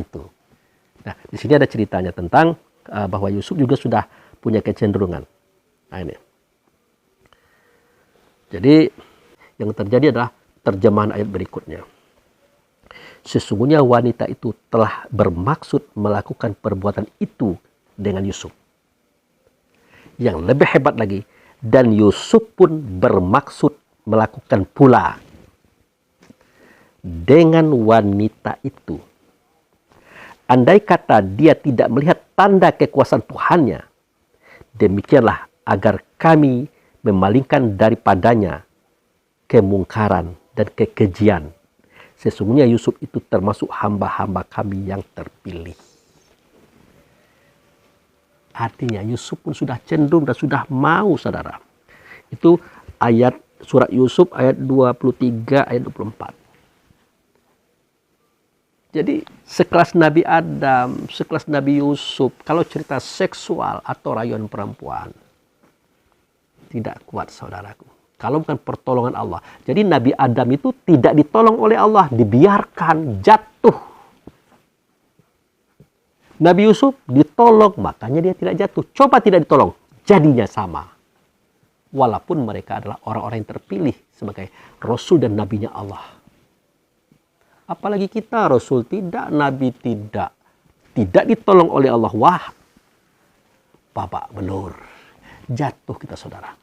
Itu. Nah, di sini ada ceritanya tentang bahwa Yusuf juga sudah punya kecenderungan. Nah, ini. Jadi yang terjadi adalah terjemahan ayat berikutnya. Sesungguhnya wanita itu telah bermaksud melakukan perbuatan itu dengan Yusuf. Yang lebih hebat lagi, dan Yusuf pun bermaksud melakukan pula dengan wanita itu. Andai kata dia tidak melihat tanda kekuasaan Tuhannya, demikianlah agar kami memalingkan daripadanya kemungkaran dan kekejian. Sesungguhnya Yusuf itu termasuk hamba-hamba kami yang terpilih. Artinya Yusuf pun sudah cenderung dan sudah mau, saudara. Itu ayat surat Yusuf ayat 23 ayat 24. Jadi sekelas Nabi Adam, sekelas Nabi Yusuf, kalau cerita seksual atau rayuan perempuan, tidak kuat, saudaraku. Kalau bukan pertolongan Allah. Jadi Nabi Adam itu tidak ditolong oleh Allah, dibiarkan jatuh. Nabi Yusuf ditolong, makanya dia tidak jatuh. Coba tidak ditolong, jadinya sama. Walaupun mereka adalah orang-orang yang terpilih sebagai Rasul dan Nabinya Allah. Apalagi kita, Rasul tidak, Nabi tidak. Tidak ditolong oleh Allah. Wah, babak belur. Jatuh kita, saudara.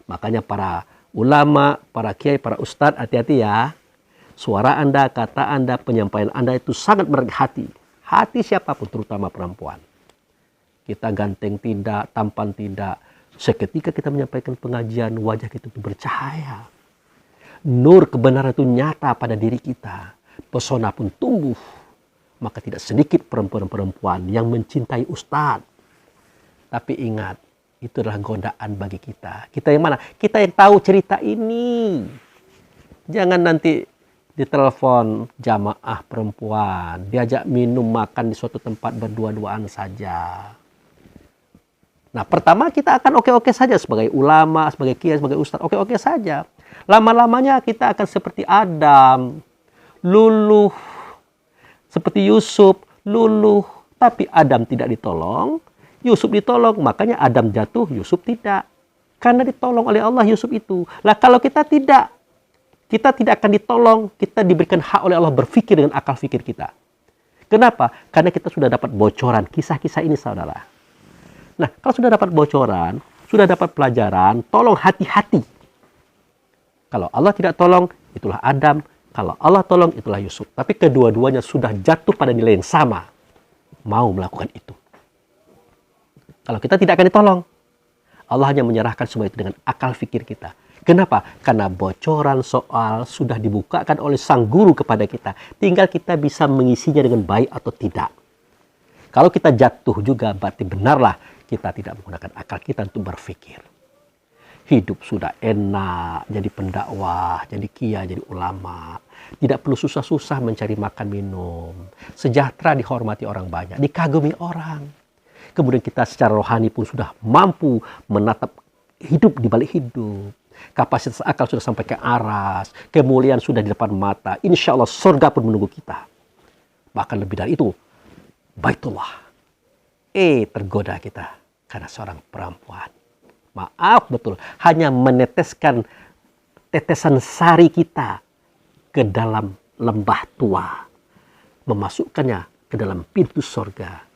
Makanya para ulama, para kiai, para ustadz, hati-hati ya. Suara Anda, kata Anda, penyampaian Anda itu sangat berhati. Hati siapapun, terutama perempuan. Kita ganteng tidak, tampan tidak. Seketika kita menyampaikan pengajian, wajah kita itu bercahaya. Nur kebenaran itu nyata pada diri kita. Pesona pun tumbuh. Maka tidak sedikit perempuan-perempuan yang mencintai ustadz. Tapi ingat, itu adalah godaan bagi kita. Kita yang mana? Kita yang tahu cerita ini. Jangan nanti ditelepon jamaah perempuan. Diajak minum makan di suatu tempat berdua-duaan saja. Nah, pertama kita akan oke-oke saja sebagai ulama, sebagai kiai, sebagai ustadz. Oke-oke saja. Lama-lamanya kita akan seperti Adam. Luluh. Seperti Yusuf. Luluh. Tapi Adam tidak ditolong. Yusuf ditolong. Makanya Adam jatuh, Yusuf tidak. Karena ditolong oleh Allah Yusuf itu. Lah kalau kita tidak akan ditolong. Kita diberikan hak oleh Allah berpikir dengan akal fikir kita. Kenapa? Karena kita sudah dapat bocoran kisah-kisah ini, saudara. Nah, kalau sudah dapat bocoran, sudah dapat pelajaran, tolong hati-hati. Kalau Allah tidak tolong, itulah Adam. Kalau Allah tolong, itulah Yusuf. Tapi kedua-duanya sudah jatuh pada nilai yang sama. Mau melakukan itu. Kalau kita tidak akan ditolong, Allah hanya menyerahkan semua itu dengan akal fikir kita. Kenapa? Karena bocoran soal sudah dibukakan oleh sang guru kepada kita. Tinggal kita bisa mengisinya dengan baik atau tidak. Kalau kita jatuh juga, berarti benarlah kita tidak menggunakan akal kita untuk berpikir. Hidup sudah enak, jadi pendakwah, jadi kiai, jadi ulama. Tidak perlu susah-susah mencari makan minum. Sejahtera dihormati orang banyak, dikagumi orang. Kemudian kita secara rohani pun sudah mampu menatap hidup di balik hidup. Kapasitas akal sudah sampai ke aras. Kemuliaan sudah di depan mata. Insya Allah surga pun menunggu kita. Bahkan lebih dari itu, Baitullah. Tergoda kita karena seorang perempuan. Maaf betul, hanya meneteskan tetesan sari kita ke dalam lembah tua. Memasukkannya ke dalam pintu surga.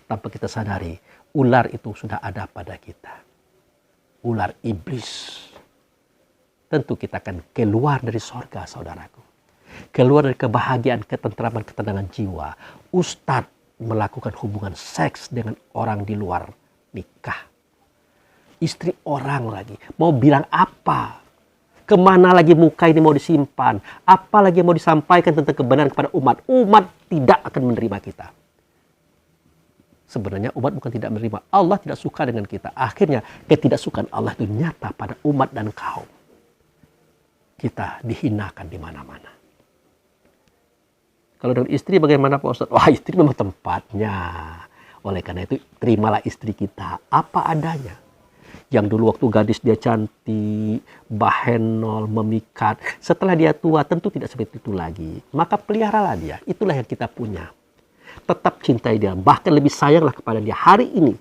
Tanpa kita sadari, ular itu sudah ada pada kita. Ular iblis. Tentu kita akan keluar dari surga, saudaraku. Keluar dari kebahagiaan, ketentraman, ketenangan jiwa. Ustadz melakukan hubungan seks dengan orang di luar nikah. istri orang lagi. Mau bilang apa? Kemana lagi muka ini mau disimpan? Apa lagi yang mau disampaikan tentang kebenaran kepada umat? Umat tidak akan menerima kita. Sebenarnya umat bukan tidak menerima. Allah tidak suka dengan kita. Akhirnya ketidaksukaan Allah itu nyata pada umat dan kaum. Kita dihinakan di mana-mana. Kalau dengan istri bagaimana Pak Ustadz? Wah, istri memang tempatnya. Oleh karena itu terimalah istri kita apa adanya. Yang dulu waktu gadis dia cantik, bahenol, memikat. Setelah dia tua tentu tidak seperti itu lagi. Maka peliharalah dia. Itulah yang kita punya. Tetap cintai dia. Bahkan lebih sayanglah kepada dia hari ini.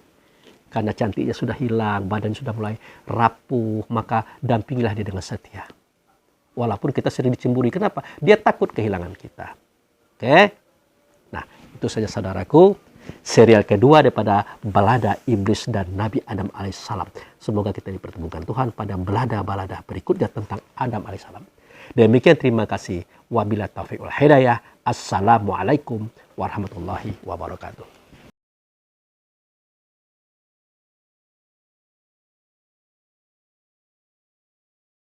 Karena cantiknya sudah hilang, badan sudah mulai rapuh. Maka dampingilah dia dengan setia. Walaupun kita sering dicemburi. Kenapa? Dia takut kehilangan kita. Oke? Nah, itu saja saudaraku. Serial kedua daripada balada iblis dan Nabi Adam alaihissalam. Semoga kita dipertemukan Tuhan pada balada-balada berikutnya tentang Adam alaihissalam. Demikian, terima kasih. Wabillahi taufiq wal hidayah. Assalamualaikum warahmatullahi wabarakatuh.